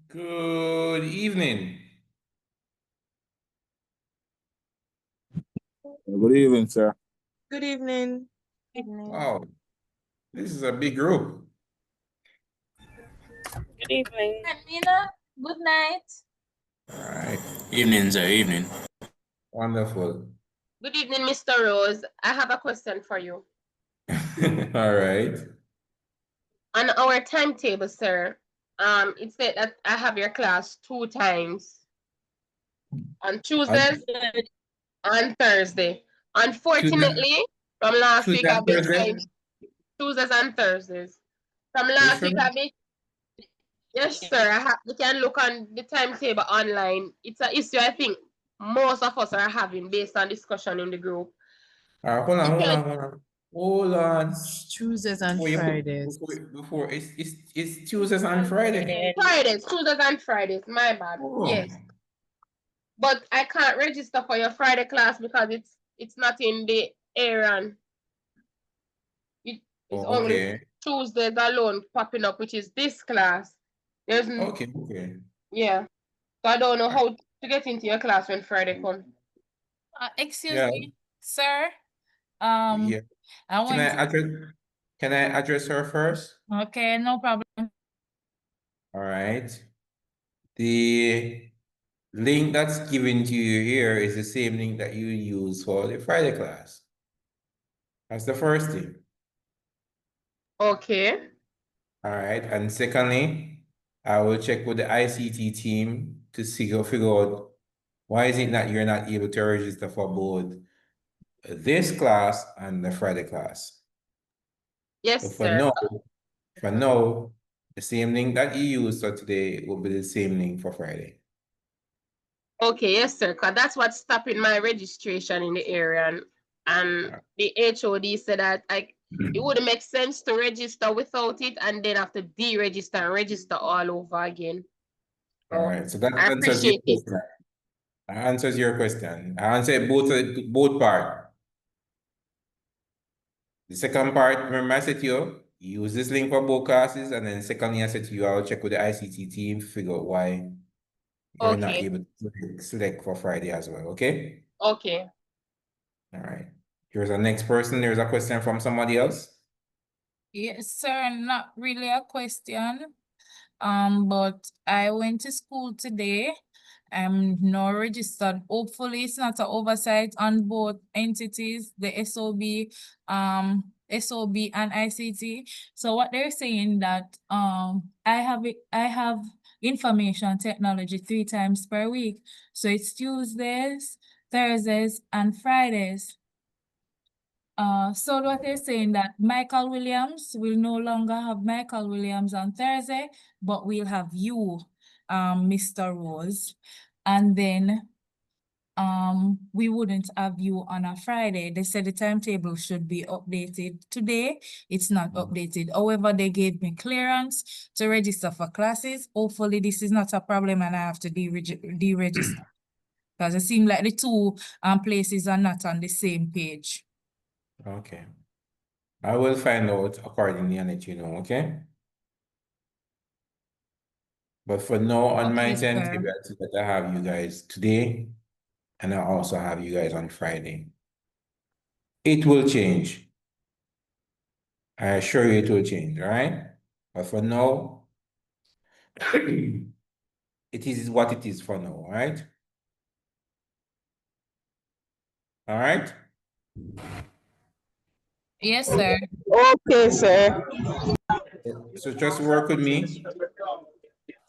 Good evening. Good evening, sir. Good evening. Evening. Wow, this is a big group. Good evening. Nina, good night. All right, Evening, sir. Evening. wonderful. Good evening, Mr. Rose. I have a question for you. All right. On our timetable, sir, it said that I have your class 2 times on Tuesdays and Thursday. Unfortunately, from last week Tuesday and I've been Thursday? trying Tuesdays and Thursdays. From You last sure? week I've been yes, sir. You can look on the timetable online. It's an issue I think most of us are having based on discussion in the group. Hold on. Hold on. Tuesdays and Before you put- Fridays. Before it's Tuesdays and Friday. Fridays, Tuesdays and Fridays. My bad. Oh. Yes. But I can't register for your Friday class because it's not in the area. It's only Okay. Tuesdays alone popping up, which is this class. There's Okay. yeah. So I don't know how to get into your class when Friday comes. Excuse Yeah. me, sir. Yeah. I Can I want address her first? okay, no problem. All right. The link that's given to you here is the same link that you use for the Friday class. That's the first thing. Okay. All right. And secondly, I will check with the ICT team to figure out why is it that you're not able to register for both this class and the Friday class. Yes, So sir. for now, the same link that you used for today will be the same link for Friday. Okay, yes, sir. Because that's what's stopping my registration in the area. And the HOD said that it wouldn't make sense to register without it and then have to deregister and register all over again. All right. So that I answers your appreciate it. question. That answers your question. I answered both part. The second part, remember I said to you, use this link for both classes, and then secondly, I said to you, I'll check with the ICT team to figure out why you're not Okay. able to select for Friday as well, okay? Okay. All right. Here's the next person. There's a question from somebody else. Yes, sir. Not really a question. But I went to school today. I'm now registered. Hopefully, it's not an oversight on both entities, the SOB, and ICT. So what they're saying that I have information technology 3 times per week. So it's Tuesdays, Thursdays, and Fridays. So what they're saying that Michael Williams will no longer have Michael Williams on Thursday, but we'll have you, Mr. Rose. And then we wouldn't have you on a Friday. They said the timetable should be updated today. It's not updated. However, they gave me clearance to register for classes. Hopefully this is not a problem and I have to deregister. Because it seems like the two places are not on the same page. Okay. I will find out accordingly and let you know, okay? But for now, on my Okay, sir. timetable, I see that I have you guys today, and I also have you guys on Friday. It will change. I assure you it will change, all right? But for now, it is what it is for now, all right? All right? Yes, sir. Okay, sir. So just work with me.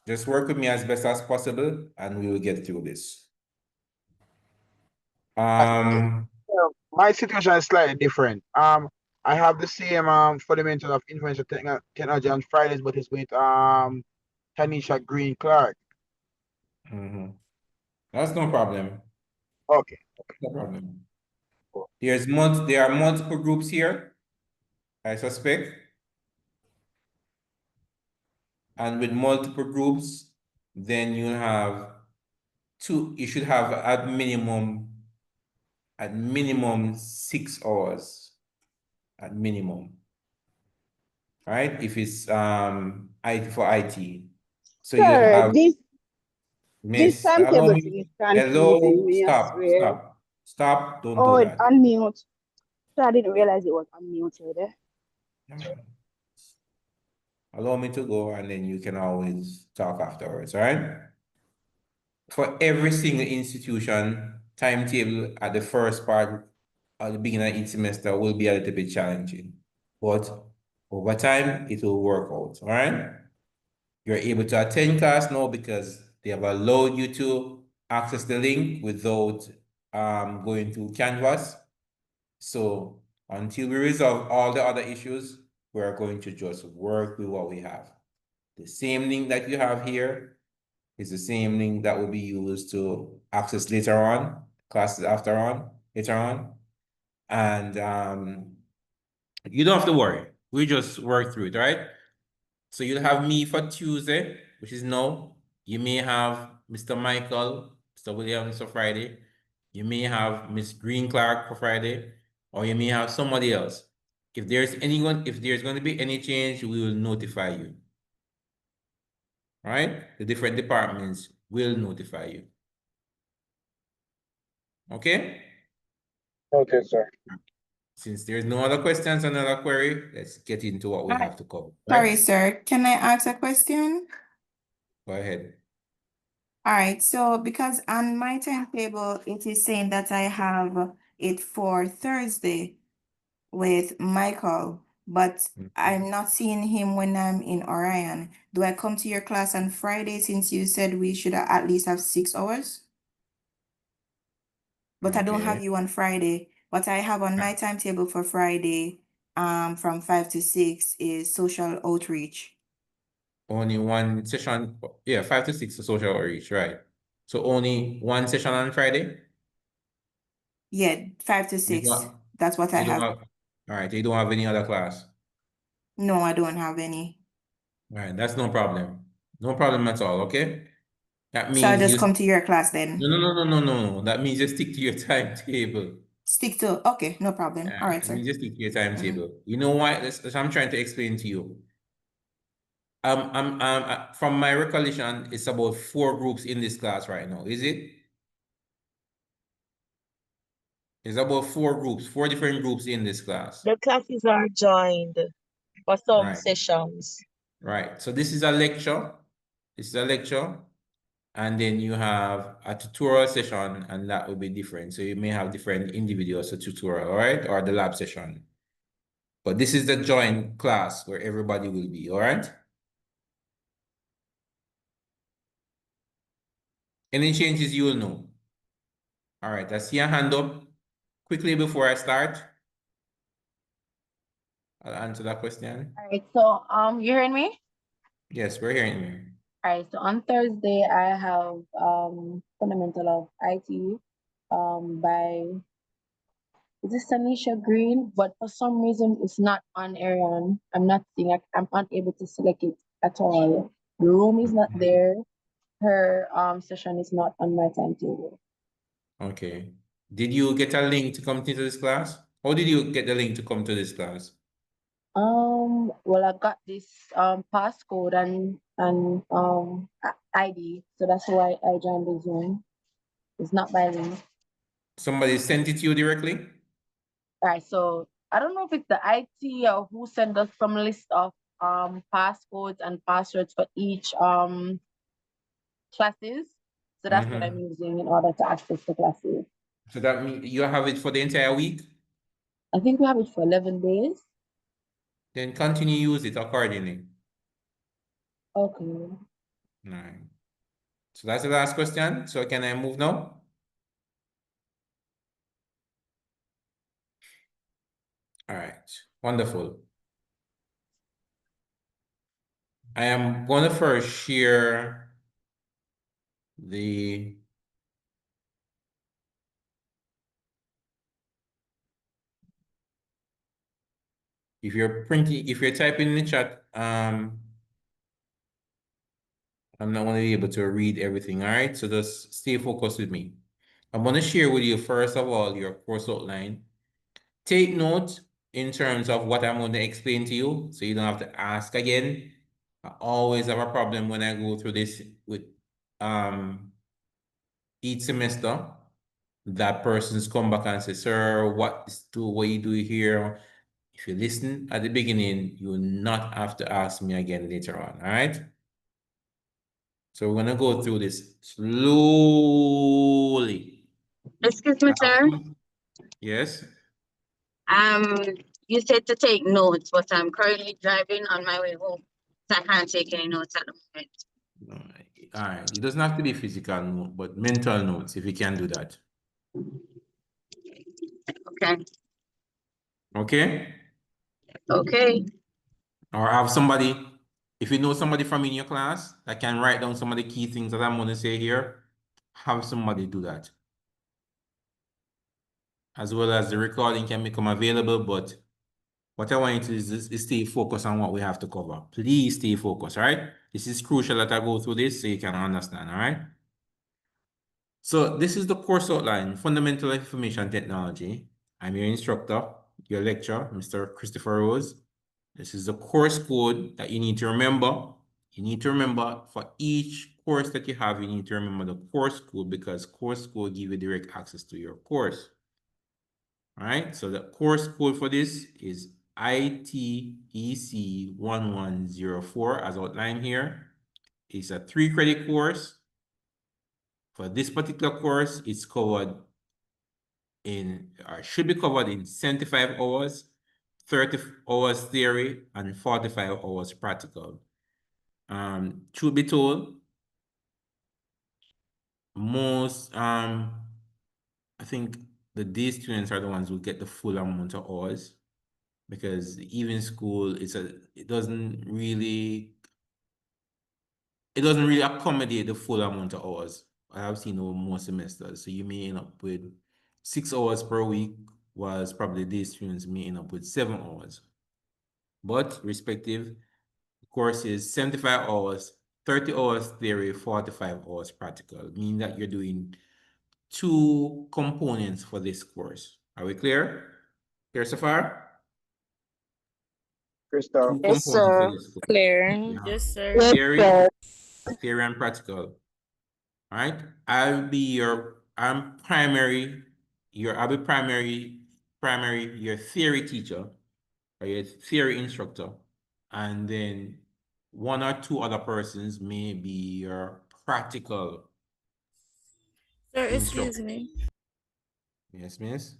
Just work with me as best as possible, and we will get through this. My situation is slightly different. I have the same fundamental of information technology on Fridays, but it's with Tanisha Green Clark. That's no problem. Okay. No problem. There are multiple groups here, I suspect. And with multiple groups, then you should have at minimum 6 hours. At minimum. Right? If it's IT for IT. So you Sir, have, this Miss, allow timetable me, thing is confusing hello, me, I stop, swear. stop, stop, don't Oh, do it that. unmute. So I didn't realize it was unmuted. Allow me to go and then you can always talk afterwards, all right? For every single institution, timetable at the first part at the beginning of each semester will be a little bit challenging. But over time, it will work out, all right? You're able to attend class now because they have allowed you to access the link without going to Canvas. So until we resolve all the other issues, we're going to just work with what we have. The same link that you have here is the same link that will be used to access later on, classes later on. And you don't have to worry. We just work through it, right? So you'll have me for Tuesday, which is now. You may have Mr. Michael, Mr. Williams for Friday. You may have Miss Green Clark for Friday, or you may have somebody else. If there's going to be any change, we will notify you. All right? The different departments will notify you. Okay? Okay, sir. Since there's no other questions, another query, let's get into what we Uh, have to cover. Sorry, Right? sir. Can I ask a question? Go ahead. All right, so because on my timetable, it is saying that I have it for Thursday with Michael, but I'm not seeing him when I'm in Orion. Do I come to your class on Friday since you said we should at least have 6 hours? But I don't have Okay. you on Friday. What I have on my timetable for Friday, from 5 to 6 is social outreach. Only one session, yeah, 5 to 6 is social outreach, right? So only one session on Friday? Yeah, 5 to You 6. don't, That's what I you don't have. have, all right, you don't have any other class. No, I don't have any. All right, that's no problem. No problem at all, okay? That So I means just you, come to your class no, then. no. That means you stick to your timetable. Stick to, okay, no problem. All right, That sir. means you stick to your timetable. You know why? That's I'm trying to explain to you. From my recollection, it's about 4 groups in this class right now, is it? It's about 4 groups, 4 different groups in this class. The classes are joined for some Right. sessions. Right. So this is a lecture. This is a lecture. And then you have a tutorial session, and that will be different. So you may have different individuals for tutorial, all right? Or the lab session. But this is the joint class where everybody will be, all right? Any changes you will know. All right, I see a hand up. Quickly before I start, I'll answer that question. All right, so you hearing me? Yes, we're hearing you. All right, so on Thursday I have fundamental of IT by is this Tanisha Green, but for some reason it's not on Ariane. I'm not seeing it, I'm unable to select it at all. The room is not there. Her session is not on my timetable. Okay. Did you get a link to come into this class? How did you get the link to come to this class? Well, I got this passcode and ID, so that's why I joined the Zoom. It's not by link. Somebody sent it to you directly? All right, so I don't know if it's the IT or who sent us some list of passcodes and passwords for each classes. So that's what I'm using in order to access the classes. So that means you have it for the entire week? I think we have it for 11 days. Then continue use it accordingly. Okay. All right. So that's the last question. So can I move now? All right. Wonderful. I am going to first share the if you're typing in the chat, I'm not going to be able to read everything. All right. So just stay focused with me. I'm going to share with you, first of all, your course outline. Take note in terms of what I'm going to explain to you, so you don't have to ask again. I always have a problem when I go through this with each semester. That person's come back and say, sir, what you do here? If you listen at the beginning, you will not have to ask me again later on, all right? So we're gonna go through this slowly. Excuse me, sir. Yes. You said to take notes, but I'm currently driving on my way home, so I can't take any notes at the moment. All right. It doesn't have to be physical note, but mental notes if you can do that. Okay. Okay. Okay. Or have somebody, if you know somebody from in your class that can write down some of the key things that I'm going to say here, have somebody do that. As well as the recording can become available, but what I want you to do is stay focused on what we have to cover. Please stay focused, all right? This is crucial that I go through this so you can understand, all right? So this is the course outline, Fundamental Information Technology. I'm your instructor, your lecturer, Mr. Christopher Rose. This is the course code that you need to remember. You need to remember for each course that you have, you need to remember the course code because course code gives you direct access to your course. All right, so the course code for this is ITEC 1104 as outlined here. It's a 3-credit course. For this particular course, it's covered in, or should be covered in 75 hours, 30 hours theory, and 45 hours practical. Truth be told, most, I think the day students are the ones who get the full amount of hours because even school, it doesn't really accommodate the full amount of hours. I have seen over most semesters. So you may end up with 6 hours per week, whilst probably day students may end up with 7 hours. But respective course is 75 hours, 30 hours theory, 45 hours practical, meaning that you're doing 2 components for this course. Are we clear? Clear so far? Crystal. 2 Yes, components for sir. this course. Clear. Yeah. Yes, sir. Theory and practical. All right. I'll be primary, your theory teacher or your theory instructor. And then 1 or 2 other persons may be your practical Sir, instructor. excuse me. Yes, miss?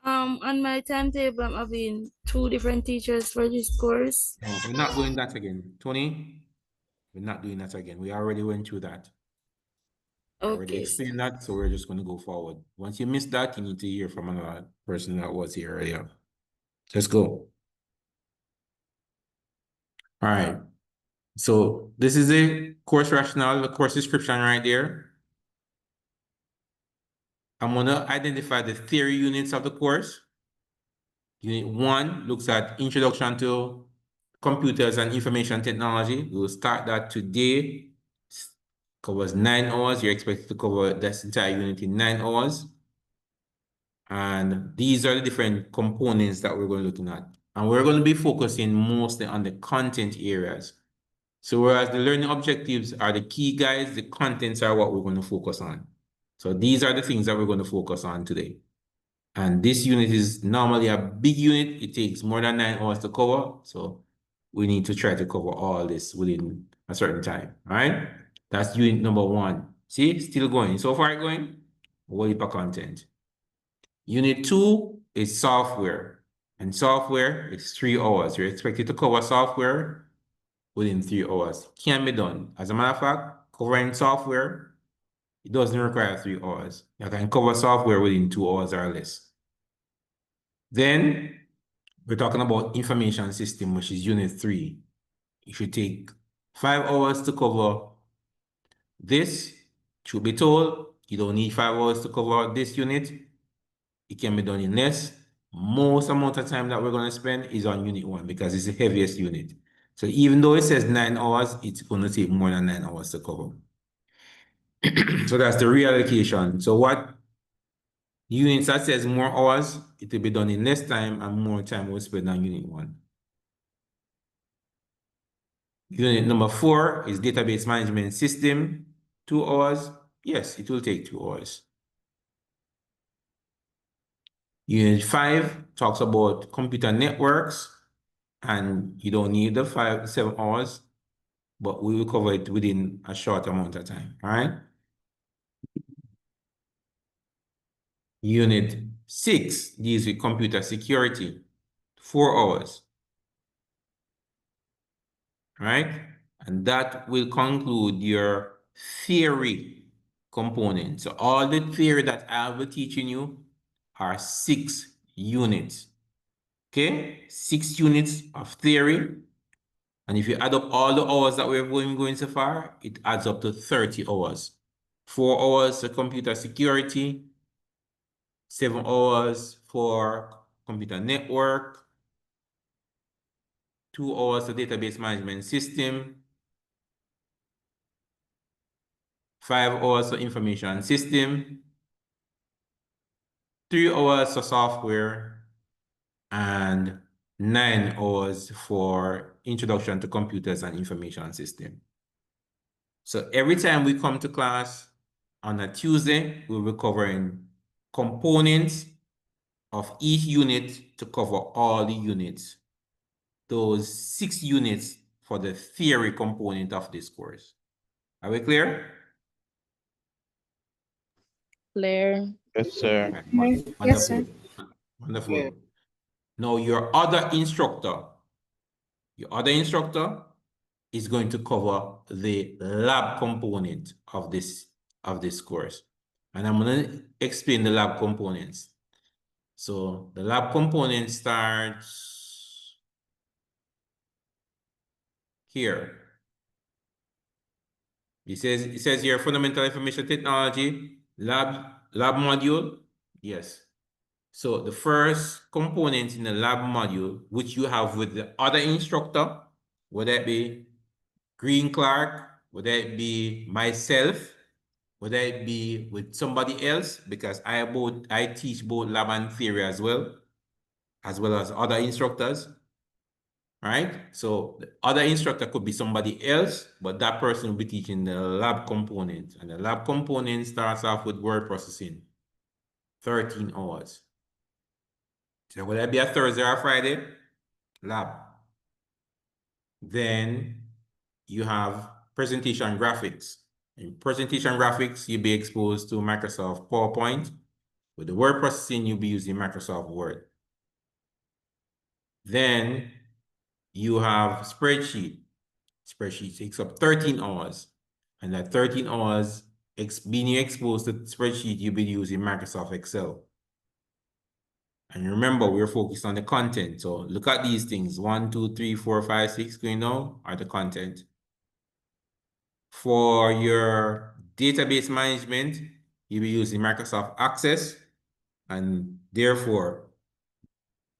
On my timetable, I'm having 2 different teachers for this course. No, we're not doing that again. Tony, we're not doing that again. We already went through that. I already Okay. explained that, so we're just going to go forward. Once you miss that, you need to hear from another person that was here earlier. Let's go. All right. So this is the course rationale, the course description right there. I'm going to identify the theory units of the course. Unit 1 looks at Introduction to Computers and Information Technology. We'll start that today. Covers 9 hours. You're expected to cover this entire unit in 9 hours. And these are the different components that we're going to be looking at. And we're going to be focusing mostly on the content areas. So whereas the learning objectives are the key guys, the contents are what we're going to focus on. So these are the things that we're going to focus on today. And this unit is normally a big unit. It takes more than 9 hours to cover. So we need to try to cover all this within a certain time. All right. That's unit number 1. See, still going. So far going, whole heap of content. Unit 2 is software. And software is 3 hours. You're expected to cover software within 3 hours. Can be done. As a matter of fact, covering software, it doesn't require 3 hours. You can cover software within 2 hours or less. Then we're talking about information system, which is unit 3. You should take 5 hours to cover this. Truth be told, you don't need 5 hours to cover this unit. It can be done in less. Most amount of time that we're going to spend is on unit 1 because it's the heaviest unit. So even though it says 9 hours, it's going to take more than 9 hours to cover. So that's the reallocation. So what units that says more hours, it will be done in less time and more time will spend on unit 1. Unit number 4 is database management system, 2 hours. Yes, it will take 2 hours. Unit 5 talks about computer networks, and you don't need the 7 hours, but we will cover it within a short amount of time, all right? Unit 6 deals with computer security, 4 hours, right? And that will conclude your theory component. So all the theory that I'll be teaching you are 6 units, okay? 6 units of theory. And if you add up all the hours that we're going so far, it adds up to 30 hours. 4 hours for computer security, 7 hours for computer network, 2 hours for database management system, 5 hours for information system, 3 hours for software, and 9 hours for introduction to computers and information system. So every time we come to class on a Tuesday, we'll be covering components of each unit to cover all the units. Those 6 units for the theory component of this course. Are we clear? Clear. Yes, sir. Right. Wonderful. Yes, sir. Wonderful. Yeah. Now your other instructor is going to cover the lab component of this course. And I'm going to explain the lab components. So the lab component starts here. It says here fundamental information technology lab module. Yes. So the first component in the lab module, which you have with the other instructor, would that be Green Clark? Would that be myself? Would that be with somebody else? Because I teach both lab and theory as well as other instructors. Right? So the other instructor could be somebody else, but that person will be teaching the lab component. And the lab component starts off with word processing, 13 hours. So will that be a Thursday or Friday? Lab. Then you have presentation graphics. In presentation graphics, you'll be exposed to Microsoft PowerPoint. With the word processing, you'll be using Microsoft Word. Then you have spreadsheet. Spreadsheet takes up 13 hours. And that 13 hours, being exposed to spreadsheet, you'll be using Microsoft Excel. And remember, we're focused on the content. So look at these things. 1, 2, 3, 4, 5, 6 going down are the content. For your database management, you'll be using Microsoft Access, and therefore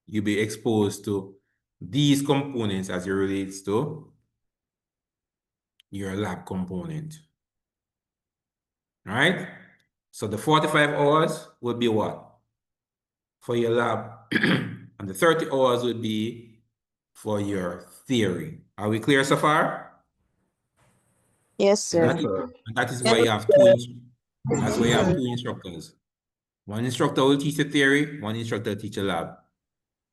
you'll be exposed to these components as it relates to your lab component. All right? So the 45 hours will be what? For your lab, and the 30 hours would be for your theory. Are we clear so far? Yes, sir. And that is why you have two instructors. One instructor will teach the theory, one instructor will teach the lab.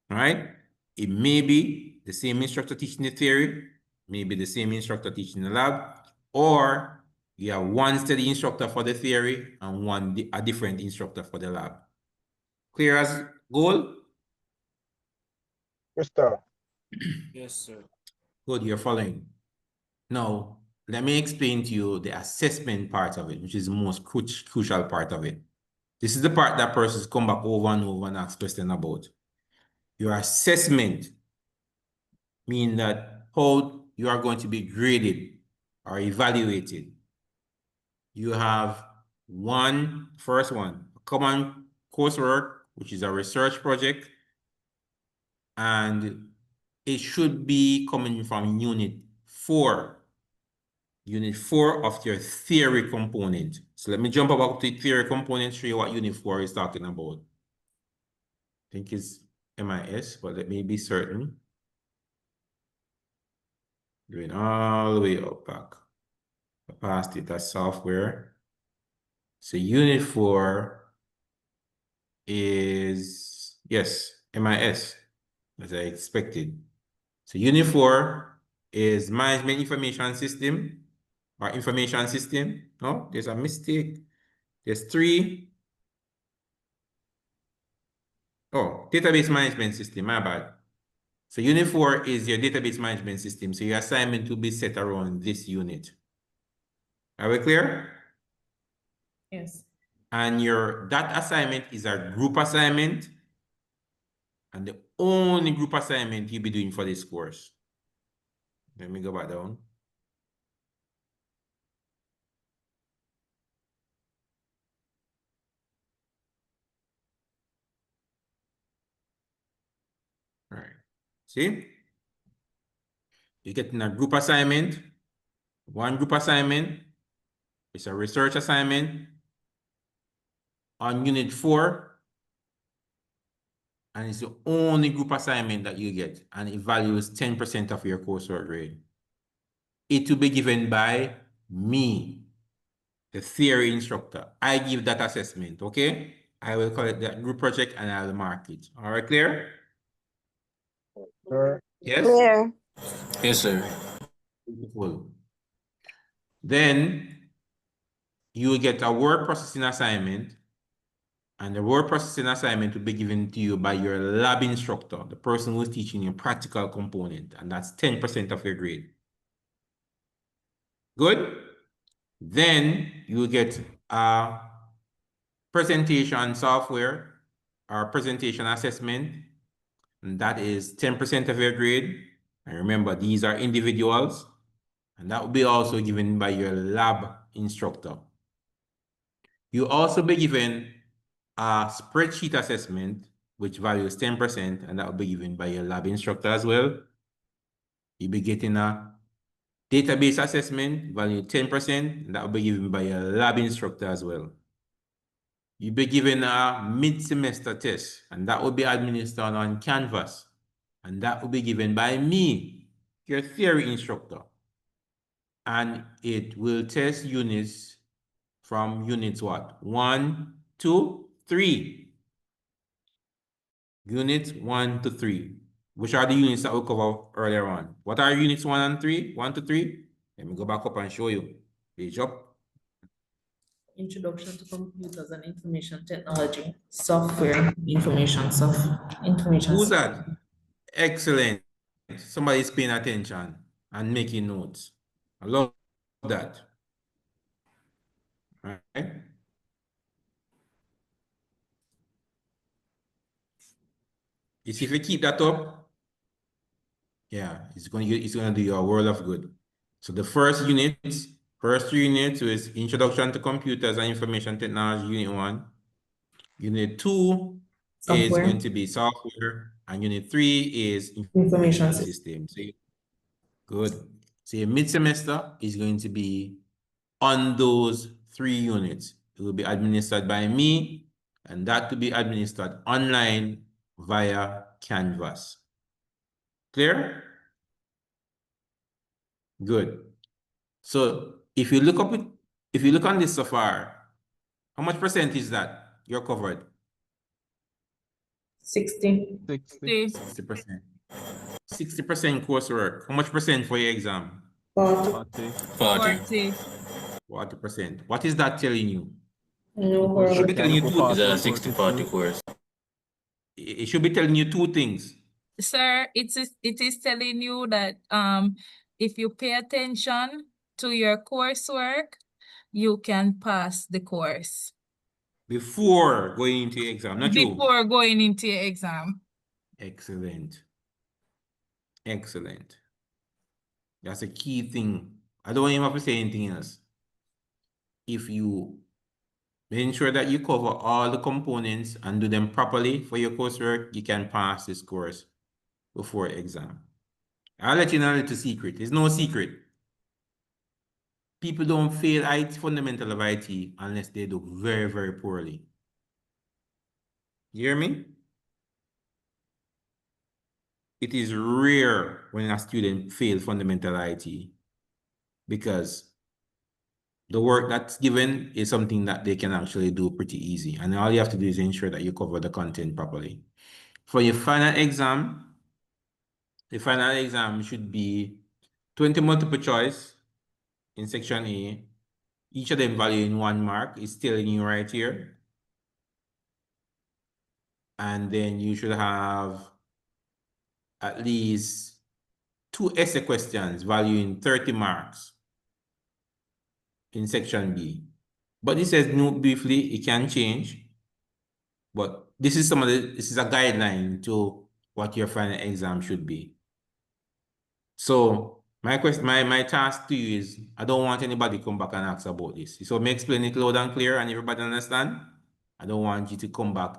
All right? It may be the same instructor teaching the theory, maybe the same instructor teaching the lab, or you have one steady instructor for the theory and a different instructor for the lab. Clear as goal? Yes, sir. Yes, sir. Good, you're following. Now, let me explain to you the assessment part of it, which is the most crucial part of it. This is the part that persons come back over and over and ask questions about. Your assessment means that how you are going to be graded or evaluated. You have first one, common coursework, which is a research project, and it should be coming from Unit 4. Unit 4 of your theory component. So let me jump about the theory component, show you what Unit 4 is talking about. I think it's MIS, but let me be certain. Going all the way up back. Past it as software. So unit 4 is, yes, MIS, as I expected. So unit 4 is management information system or information system. No, there's a mistake. There's 3. Oh, database management system, my bad. So unit 4 is your database management system. So your assignment will be set around this unit. Are we clear? Yes. And that assignment is a group assignment. And the only group assignment you'll be doing for this course. Let me go back down. All right. See? You're getting a group assignment. One group assignment. It's a research assignment on unit 4. And it's the only group assignment that you get. And it values 10% of your coursework grade. It will be given by me, the theory instructor. I give that assessment, okay? I will call it that group project and I will mark it. All right, clear? Sir. Yes? Clear. Yes, sir. Beautiful. Then you will get a word processing assignment, and the word processing assignment will be given to you by your lab instructor, the person who is teaching you practical component, and that's 10% of your grade. Good? Then you will get a presentation software or presentation assessment, and that is 10% of your grade. And remember, these are individuals, and that will be also given by your lab instructor. You also be given a spreadsheet assessment, which values 10%, and that will be given by your lab instructor as well. You'll be getting a database assessment, value 10%, and that will be given by your lab instructor as well. You'll be given a mid-semester test, and that will be administered on Canvas, and that will be given by me, your theory instructor. And it will test units from units what? 1, 2, 3. Units 1 to 3. Which are the units that we covered earlier on? What are units 1 and 3? 1 to 3? Let me go back up and show you. Page up. Introduction to Computers and Information Technology, Software, Information. Who's that? Excellent. Somebody's paying attention and making notes. I love that. All right. If you keep that up, yeah, it's gonna do you a world of good. So the first 3 units is Introduction to Computers and Information Technology, Unit 1. Unit 2 is going to be software, and Unit 3 is information system. So good. So your mid-semester is going to be on those 3 units. It will be administered by me, and that will be administered online via Canvas. Clear? Good. So if you look on this so far, how much percent is that you're covered? 60. 60%. 60% coursework. How much percent for your exam? 40. 40%. What is that telling you? No, It should be telling you two. Is that a 60-40 course? It should be telling you 2 things. Sir, it is telling you that if you pay attention to your coursework, you can pass the course. Before going into your exam, not you. Before going into your exam. Excellent. Excellent. That's a key thing. I don't even have to say anything else. If you ensure that you cover all the components and do them properly for your coursework, you can pass this course before exam. I'll let you know a little secret. There's no secret. People don't fail IT, fundamental of IT, unless they do very, very poorly. You hear me? it is rare when a student fails fundamental IT because the work that's given is something that they can actually do pretty easy. And all you have to do is ensure that you cover the content properly. For your final exam, the final exam should be 20 multiple choice in section A. Each of them valuing 1 mark is telling you right here. And then you should have at least 2 essay questions valuing 30 marks in section B. But it says note briefly, it can change. But this is this is a guideline to what your final exam should be. So my task to you is I don't want anybody to come back and ask about this. So me explain it loud and clear and everybody understand. I don't want you to come back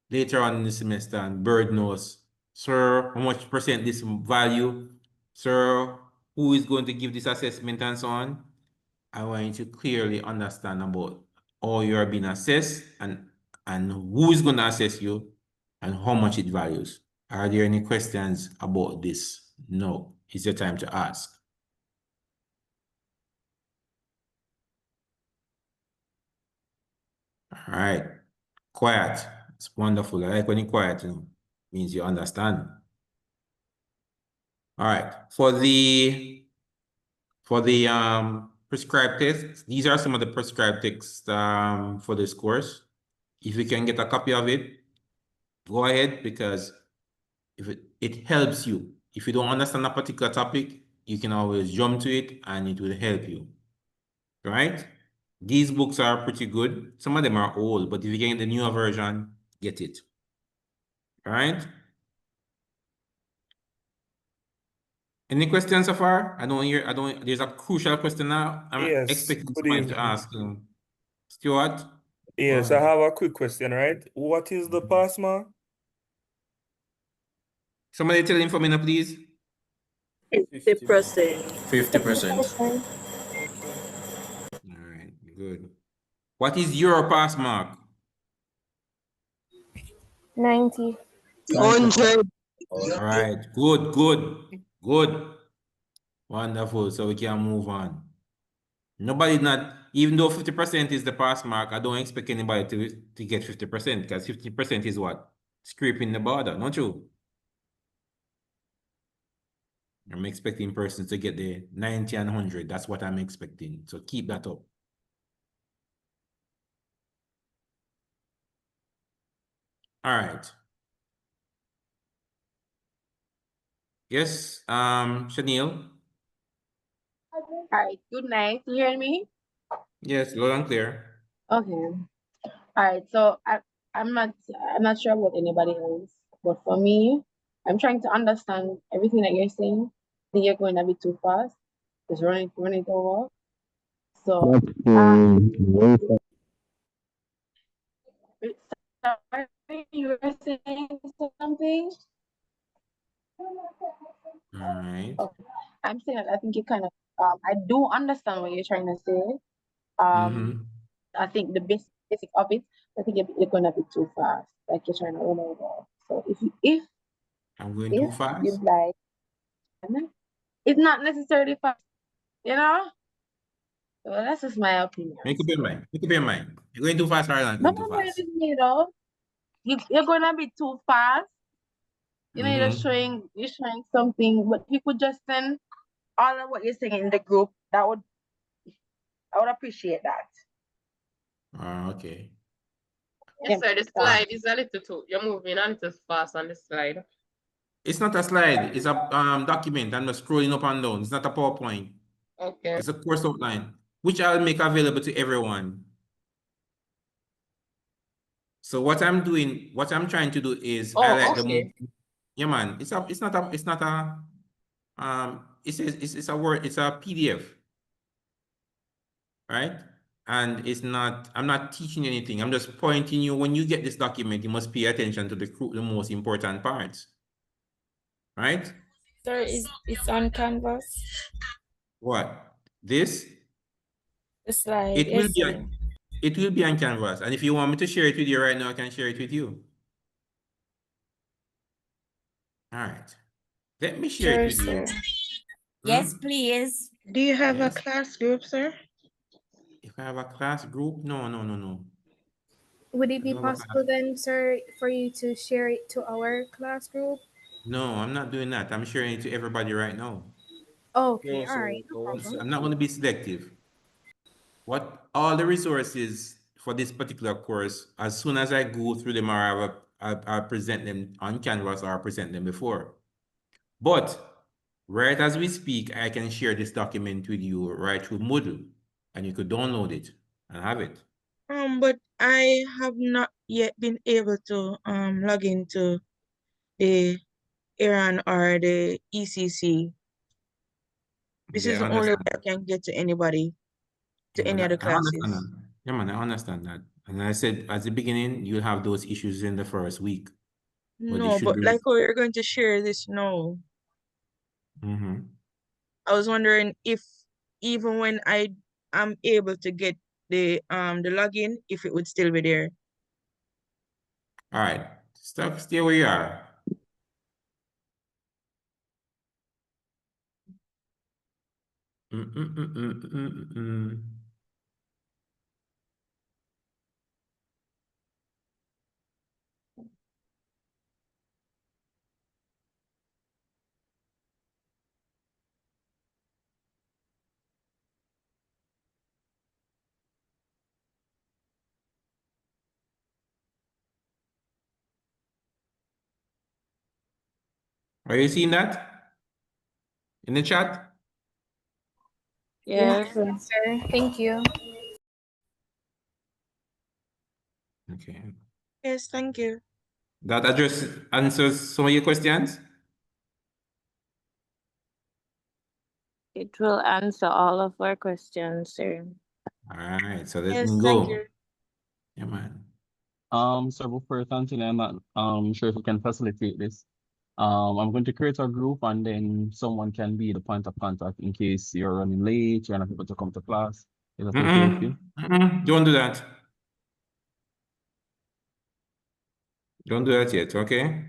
later on in the semester and bird knows, sir, how much percent this value, sir, who is going to give this assessment and so on. I want you to clearly understand about how you are being assessed and who is going to assess you and how much it values. Are there any questions about this? No, it's your time to ask. All right, quiet. It's wonderful. I like when you're quiet, means you understand. All right, for the prescribed tests, these are some of the prescribed texts for this course. If you can get a copy of it, go ahead, because if it helps you. If you don't understand a particular topic, you can always jump to it and it will help you. Right? These books are pretty good. Some of them are old, but if you get the newer version, get it. Right? Any questions so far? There's a crucial question now. I'm expecting someone to ask. Stuart? Yes, I have a quick question, right? What is the pass mark? Somebody tell him for me now, please. 50%. 50%. All right, good. What is your pass mark? 90. 100. All right, good. Wonderful, so we can move on. Even though 50% is the pass mark, I don't expect anybody to get 50% because 50% is what? Scraping the border, don't you? I'm expecting persons to get the 90 and 100. That's what I'm expecting. So keep that up. All right. Yes, Chanel. All right, good night. You hear me? Yes, loud and clear. Okay. All right, so I'm not sure about anybody else, but for me, I'm trying to understand everything that you're saying. I think you're going a bit too fast. Just run it over. So sorry, you were saying something? All right. Okay. I'm saying that I think you kind of I do understand what you're trying to say. I think the basic of it, I think you're going a bit too fast. Like you're trying to run over. So if I'm going too fast. you'd like, it's not necessarily fast, you know? So that's just my opinion. Make up your mind. Make up your mind. You're going too fast, or not No, going too fast? you know, you're going a bit too fast. You know, you're showing something, but you could just send all of what you're saying in the group. I would appreciate that. Okay. Yes, sir. The slide is a little too. You're moving a little fast on the slide. It's not a slide. It's a document. I'm just scrolling up and down. It's not a PowerPoint. Okay. It's a course outline, which I'll make available to everyone. So what I'm trying to do is highlight the. Yeah, man. It's a word. It's a PDF, right? And I'm not teaching you anything. I'm just pointing you, when you get this document, you must pay attention to the most important parts. Right? Sir, it's on Canvas. What? This? The slide. It will be on Canvas. And if you want me to share it with you right now, I can share it with you. All right. Let me share it Sure, with you. sir. Yes, please. Do you have a Yes. class group, sir? If I have a class group, no. Would it I be don't have a class. possible then, sir, for you to share it to our class group? No, I'm not doing that. I'm sharing it to everybody right now. Okay, No, all right, sir. no No, problem. I'm not going to be selective. What all the resources for this particular course, as soon as I go through them or I present them on Canvas or I present them before. But right as we speak, I can share this document with you right through Moodle, and you could download it and have it. But I have not yet been able to log into the Iran or the ECC. This Yeah, is I the only way understand. I can get to anybody, to Yeah, any man, other I understand classes. that. Yeah, man, I understand that. And I said at the beginning, you'll have those issues in the first week, but it No, should but be. like how you're going to share this now. I was wondering if even when I am able to get the login, if it would still be there. All right, stay where you are. Are you seeing that in the chat? Yes. Yes, sir. Thank you. Okay. Yes, thank you. That answers some of your questions? It will answer all of our questions, sir. All right, so let Yes, me thank go. you. Yeah, man. So before continuing, I'm not sure if you can facilitate this. I'm going to create a group and then someone can be the point of contact in case you're running late, you're not able to come to class. Is that okay with you? Don't do that. Don't do that yet, okay?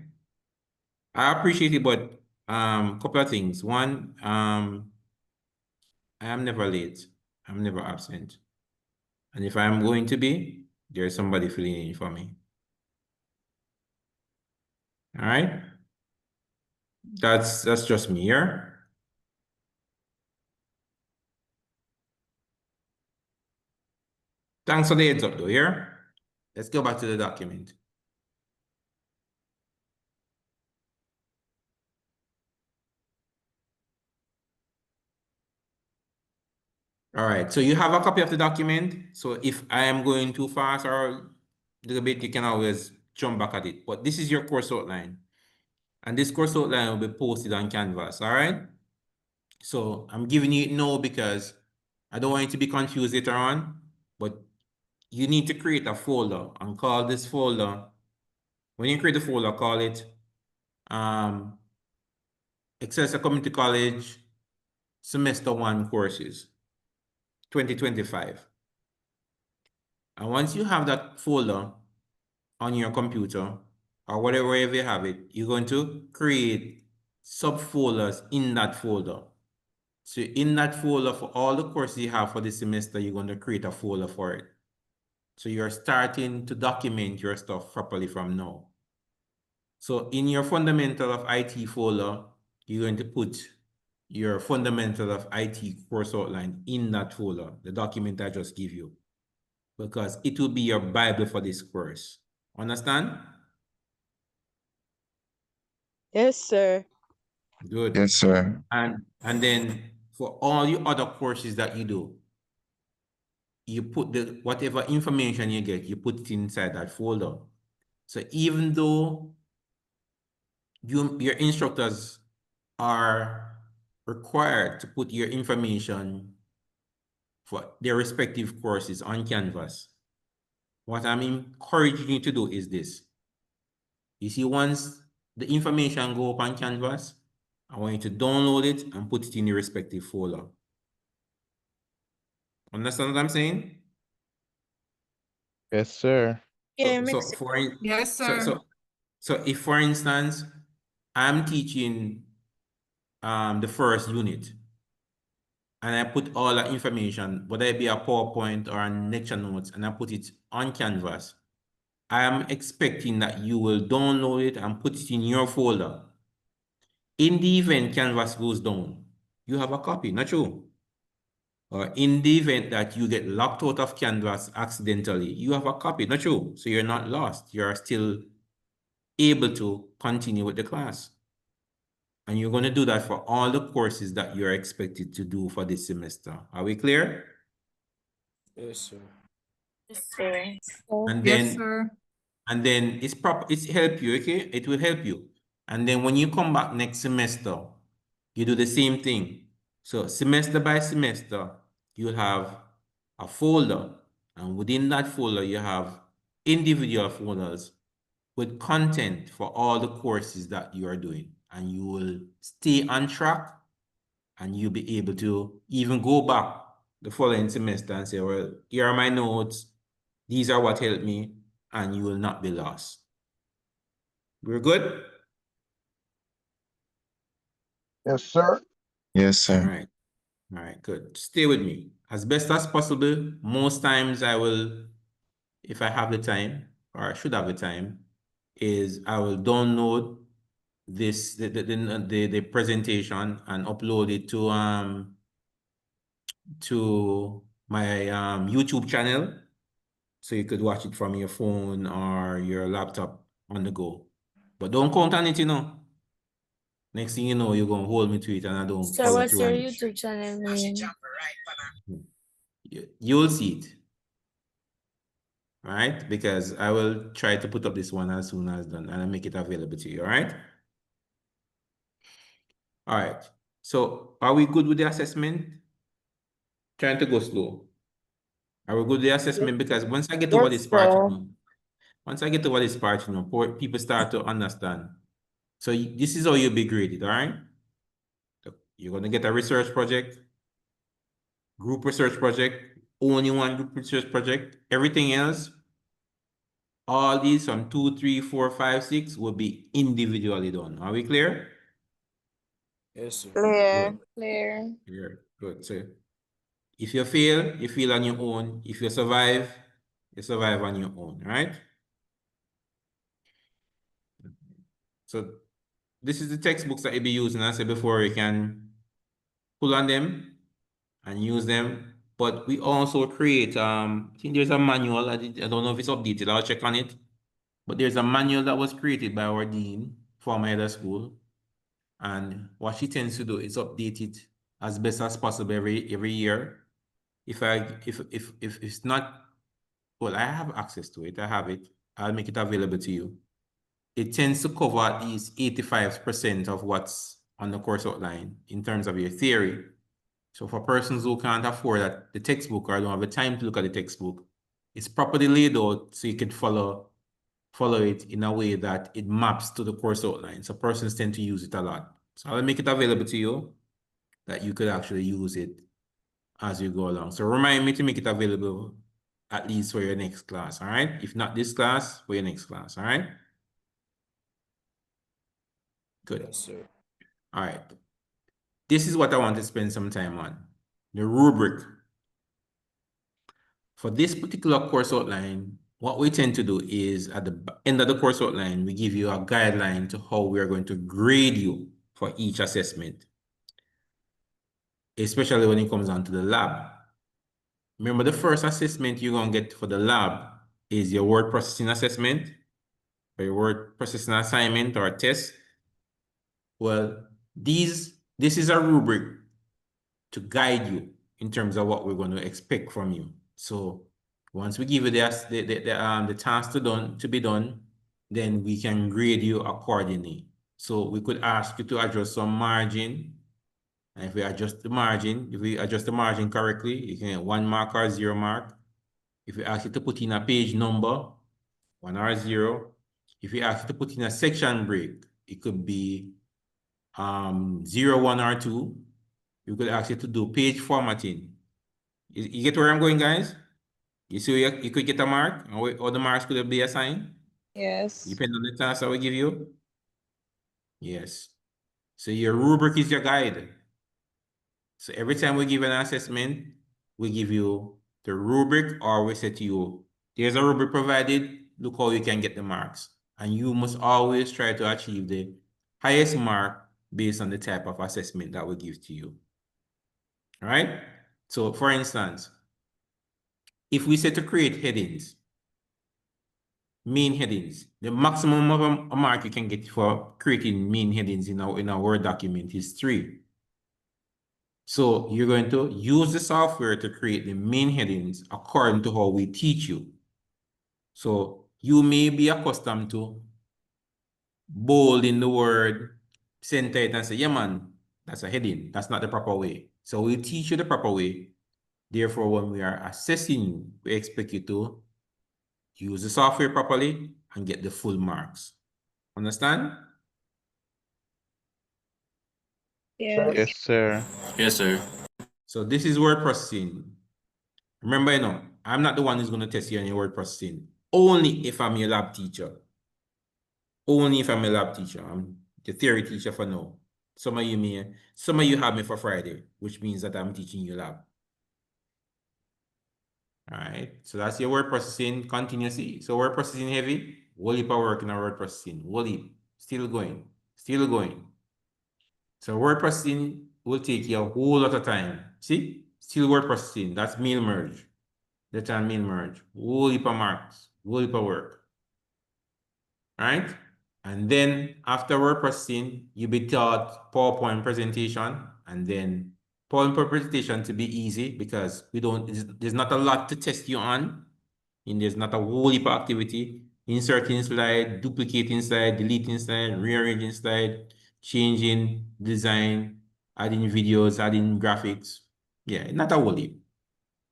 I appreciate it, but couple of things. One, I am never late. I'm never absent. And if I'm going to be, there's somebody filling in for me. All right? That's just me here. Thanks for the heads up though, here. Let's go back to the document. All right, so you have a copy of the document. So if I am going too fast or a little bit, you can always jump back at it. But this is your course outline. And this course outline will be posted on Canvas, all right? So I'm giving you it now because I don't want you to be confused later on, but you need to create a folder and call this folder, when you create a folder, call it Excelsior Community College Semester 1 Courses 2025. And once you have that folder on your computer or whatever you have it, you're going to create subfolders in that folder. So in that folder for all the courses you have for this semester, you're going to create a folder for it. So you're starting to document your stuff properly from now. So in your fundamental of IT folder, you're going to put your fundamental of IT course outline in that folder, the document I just give you, because it will be your Bible for this course. Understand? Yes, sir. Good. Yes, sir. And then for all your other courses that you do, you put the whatever information you get, you put it inside that folder. So even though your instructors are required to put your information for their respective courses on Canvas, what I'm encouraging you to do is this. You see, once the information go up on Canvas, I want you to download it and put it in your respective folder. Understand what I'm saying? Yes, sir. Yeah, So makes sense. Yes, sir. So if, for instance, I'm teaching the first unit, and I put all that information, whether it be a PowerPoint or a lecture notes, and I put it on Canvas, I am expecting that you will download it and put it in your folder. In the event Canvas goes down, you have a copy, not true? Or in the event that you get locked out of Canvas accidentally, you have a copy, not true? So you're not lost. You're still able to continue with the class. And you're going to do that for all the courses that you're expected to do for this semester. Are we clear? Yes, sir. Yes, sir. And Yes, then, sir. and then it's help you, okay? It will help you. And then when you come back next semester, you do the same thing. So semester by semester, you'll have a folder, and within that folder, you have individual folders with content for all the courses that you are doing, and you will stay on track, and you'll be able to even go back the following semester and say, well, here are my notes, these are what helped me, and you will not be lost. We're good? Yes, sir. Yes, sir. All right, good. Stay with me. As best as possible, most times I will, if I have the time, or I should have the time, is I will download this the presentation and upload it to my YouTube channel, so you could watch it from your phone or your laptop on the go. But don't count on it, you know. Next thing you know, you're gonna hold me to it and I don't So follow what's through your on it. YouTube channel name? You'll see it. Right? Because I will try to put up this one as soon as done, and I'll make it available to you, all right? All right. So are we good with the assessment? Trying to go slow. Are we good with the assessment? Because once I get over this part, people start to understand. So this is how you'll be graded, all right? So you're gonna get a research project, group research project, only one group research project. Everything else, all these from 2, 3, 4, 5, 6 will be individually done. Are we clear? Yes, sir. Clear. Clear. Clear. Good. So if you fail, you fail on your own. If you survive on your own, right? So this is the textbooks that you'll be using. I said before, you can pull on them and use them. But we also create, I think there's a manual. I don't know if it's updated. I'll check on it. But there's a manual that was created by our dean for my other school. And what she tends to do is update it as best as possible every year. If it's not, well, I have access to it. I have it. I'll make it available to you. It tends to cover at least 85% of what's on the course outline in terms of your theory. So for persons who can't afford the textbook or don't have the time to look at the textbook, it's properly laid out so you can follow it in a way that it maps to the course outline. So persons tend to use it a lot. So I'll make it available to you that you could actually use it as you go along. So remind me to make it available at least for your next class, all right? If not this class, for your next class, all right? Good. Yes, sir. All right. This is what I want to spend some time on. The rubric. For this particular course outline, what we tend to do is at the end of the course outline, we give you a guideline to how we are going to grade you for each assessment, especially when it comes down to the lab. Remember, the first assessment you're going to get for the lab is your word processing assessment, or your word processing assignment or a test. Well, this is a rubric to guide you in terms of what we're going to expect from you. So once we give you the task to be done, then we can grade you accordingly. So we could ask you to adjust some margin. And if we adjust the margin correctly, you can get 1 mark or 0 mark. If we ask you to put in a page number, 1 or 0. If we ask you to put in a section break, it could be 0, 1 or 2. You could ask you to do page formatting. You get where I'm going, guys? You see, you could get a mark, or the marks could be assigned. Yes. Depending on the task that we give you. Yes. So your rubric is your guide. So every time we give an assessment, we give you the rubric, or we say to you, there's a rubric provided, look how you can get the marks. And you must always try to achieve the highest mark based on the type of assessment that we give to you. All right? So for instance, if we say to create headings, main headings, the maximum of a mark you can get for creating main headings in a Word document is 3. So you're going to use the software to create the main headings according to how we teach you. So you may be accustomed to bold in the word, center it and say, yeah, man, that's a heading. That's not the proper way. So we teach you the proper way. Therefore, when we are assessing, we expect you to use the software properly and get the full marks. Understand? Yes. Yes, sir. Yes, sir. So this is word processing. Remember, I'm not the one who's going to test you on your word processing. Only if I'm your lab teacher. Only if I'm a lab teacher. I'm the theory teacher for now. Some of you have me for Friday, which means that I'm teaching you lab. All right. So that's your word processing continuously. So word processing heavy, whole heap of work in our word processing. Whole heap. Still going. Still going. So word processing will take you a whole lot of time. See? Still word processing. That's mail merge. That's on mail merge. Whole heap of marks. Whole heap of work. All right? And then after word processing, you'll be taught PowerPoint presentation, and then PowerPoint presentation to be easy because there's not a lot to test you on, and there's not a whole heap of activity. Inserting slide, duplicating slide, deleting slide, rearranging slide, changing design, adding videos, adding graphics. Yeah, not a whole heap.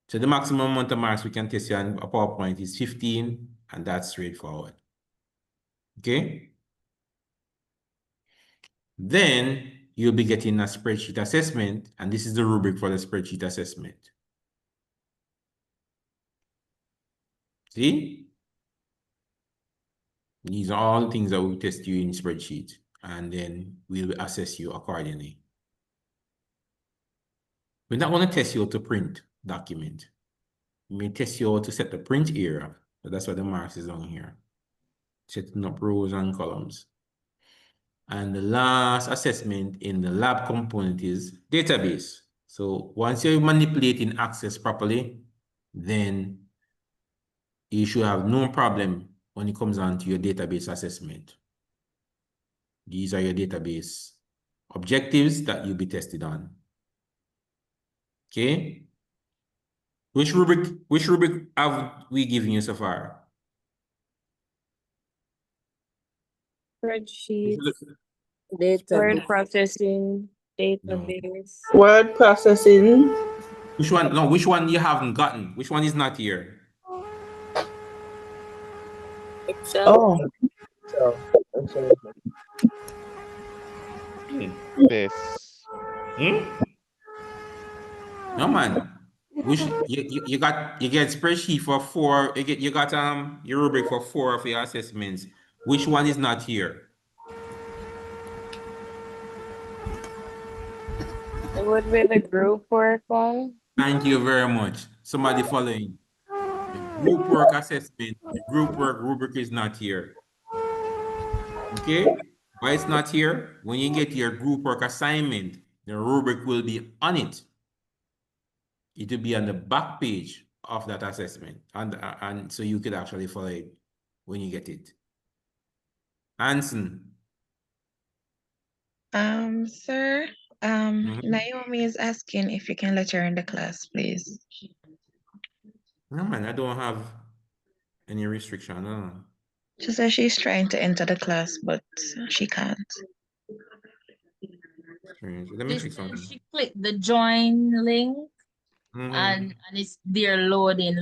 So the maximum amount of marks we can test you on a PowerPoint is 15, and that's straightforward. Okay? Then you'll be getting a spreadsheet assessment, and this is the rubric for the spreadsheet assessment. See? These are all the things that we test you in spreadsheet, and then we'll assess you accordingly. We're not going to test you to print document. We may test you to set the print area, but that's what the marks is on here. Setting up rows and columns. And the last assessment in the lab component is database. So once you're manipulating access properly, then you should have no problem when it comes on to your database assessment. These are your database objectives that you'll be tested on. Okay? Which rubric have we given you so far? Spreadsheet, Database. word processing, database. Word processing. Which one? No, which one you haven't gotten? Which one is not here? Excel. Oh. This. No, man. Which you get spreadsheet for 4. You got your rubric for 4 of your assessments. Which one is not here? It would be the group work one. Thank you very much. Somebody following. The group work assessment, the group work rubric is not here. Okay? Why it's not here? When you get your group work assignment, the rubric will be on it. It will be on the back page of that assessment. And so you could actually follow it when you get it. Anson. Sir, Naomi is asking if you can let her in the class, please. No, man, I don't have any restriction. No. She says she's trying to enter the class, but she can't. Let me click something. She clicked the join link and it's there loading.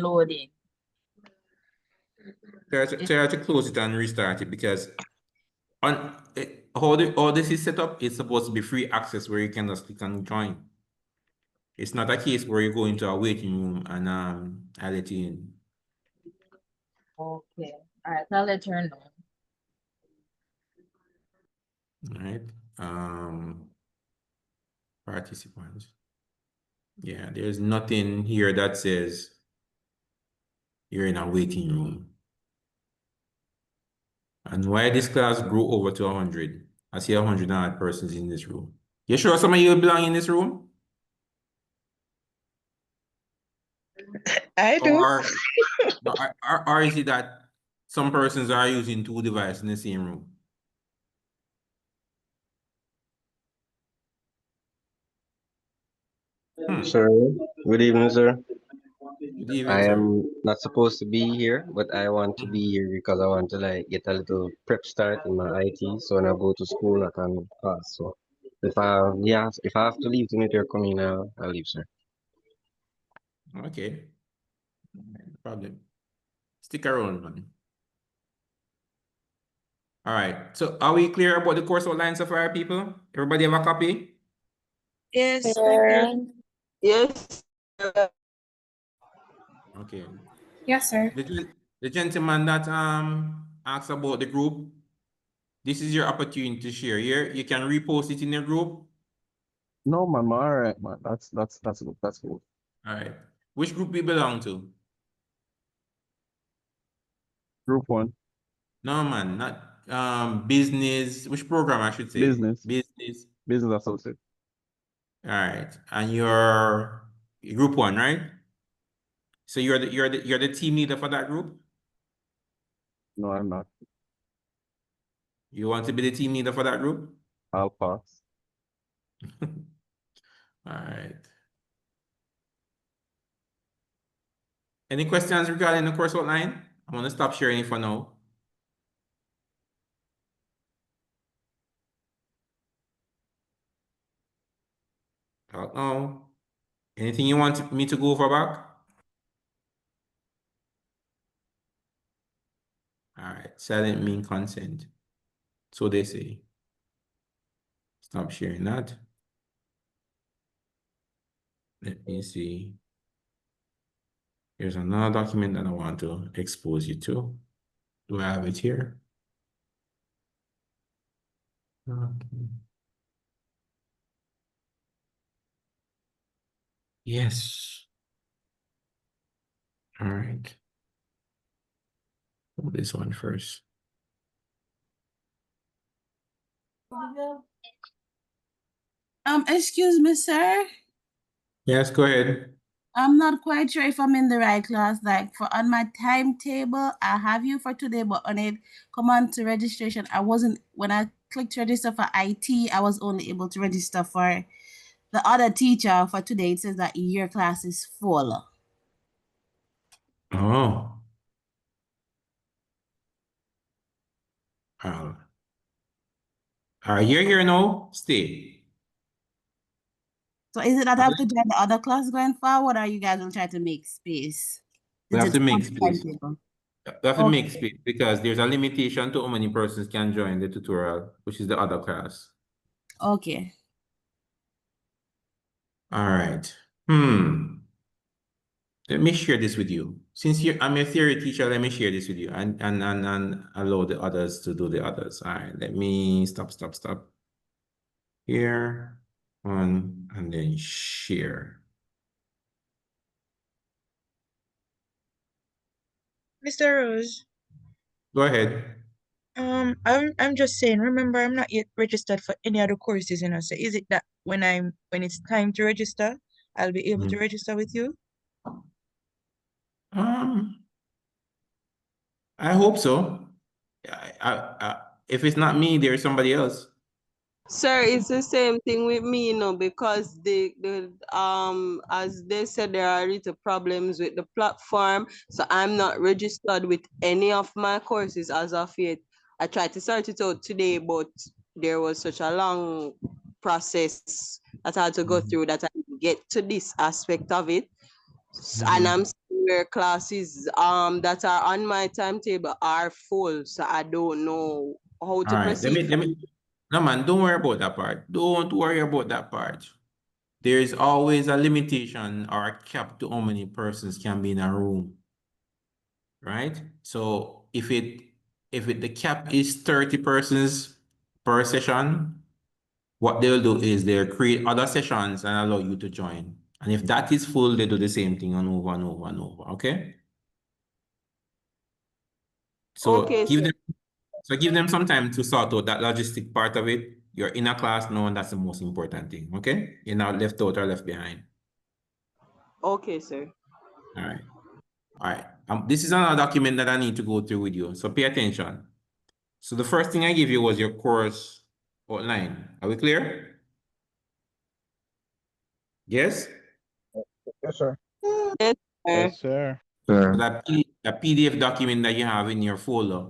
Try to close it and restart it because on how this is set up, it's supposed to be free access where you can just click and join. It's not a case where you go into a waiting room and I'll let you in. Okay. All right, I'll let her know. All right. Participants. Yeah, there's nothing here that says you're in a waiting room. And why this class grew over to 100? I see 100 odd persons in this room. You sure some of you belong in this room? I do. Or is it that some persons are using two devices in the same room? Sir, good evening, sir. Good evening, I sir. am not supposed to be here, but I want to be here because I want to like get a little prep start in my IT. So when I go to school, I can pass. So if I have to leave to meet your coming, I'll leave, sir. Okay. No problem. Stick around, man. All right. So are we clear about the course outline so far, people? Everybody have a copy? Yes, we're clear. Yes. Okay. Yes, sir. The gentleman that asked about the group, this is your opportunity to share. Here, you can repost it in your group. No, man, all right, man. That's good. That's good. All right. Which group we belong to? Group 1. No, man, not business. Which program I should say? Business. Business. Business associate. All right. And you're group 1, right? So you're the team leader for that group? No, I'm not. You want to be the team leader for that group? I'll pass. All right. Any questions regarding the course outline? I'm going to stop sharing it for now. Don't know. Anything you want me to go over back? All right. Silent mean consent. So they say. Stop sharing that. Let me see. Here's another document that I want to expose you to. Do I have it here? Okay. Yes. All right. Oh, this one first. Excuse me, sir. Yes, go ahead. I'm not quite sure if I'm in the right class. Like for on my timetable, I have you for today, but on it, come on to registration. When I clicked register for IT, I was only able to register for the other teacher for today. It says that your class is full. Oh. You're here now? Stay. So is it that I have to join the other class going forward, or you guys will try to make space? We have to make on space. timetable? We have to make space because there's a limitation to how many persons can join the tutorial, which is the other class. Okay. All right. Let me share this with you. Since I'm a theory teacher, let me share this with you and allow the others to do the others. All right. Let me stop. Here, and then share. Mr. Rose. Go ahead. I'm just saying, remember, I'm not yet registered for any other courses, you know. So is it that when it's time to register, I'll be able to register with you? I hope so. If it's not me, there's somebody else. Sir, it's the same thing with me, you know, because as they said, there are little problems with the platform, so I'm not registered with any of my courses as of yet. I tried to sort it out today, but there was such a long process that I had to go through that I didn't get to this aspect of it. And I'm seeing where classes that are on my timetable are full, so I don't know how to All right, proceed. no man, don't worry about that part. Don't worry about that part. There is always a limitation or a cap to how many persons can be in a room. Right? So if the cap is 30 persons, per session, what they'll do is they'll create other sessions and allow you to join. And if that is full, they do the same thing and over and over and over, okay? So Okay, give sir. them some time to sort out that logistic part of it. You're in a class now, and that's the most important thing, okay? You're not left out or left behind. Okay, sir. All right. All right. This is another document that I need to go through with you, so pay attention. So the first thing I give you was your course outline. Are we clear? Yes? Yes, sir. Yes, sir. Yes, sir. So that PDF document that you have in your folder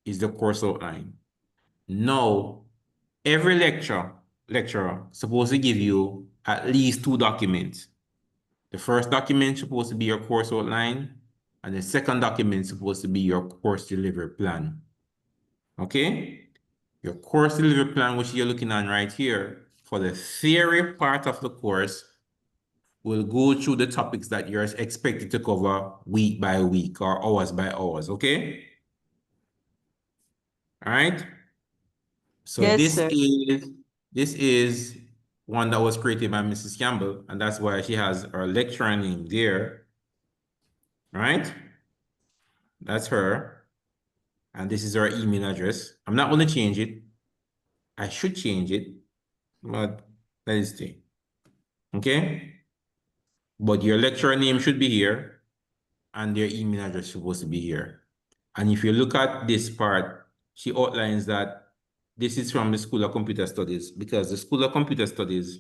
is the course outline. Now, every lecturer supposed to give you at least 2 documents. The first document is supposed to be your course outline, and the second document is supposed to be your course delivery plan. Okay? Your course delivery plan, which you're looking at right here, for the theory part of the course, will go through the topics that you're expected to cover week by week or hours by hours, okay? All right? So Yes, this sir. is one that was created by Mrs. Campbell, and that's why she has her lecturer name there. Right? That's her. And this is her email address. I'm not going to change it. I should change it, but let it stay. Okay? But your lecturer name should be here, and their email address is supposed to be here. And if you look at this part, she outlines that this is from the School of Computer Studies, because the School of Computer Studies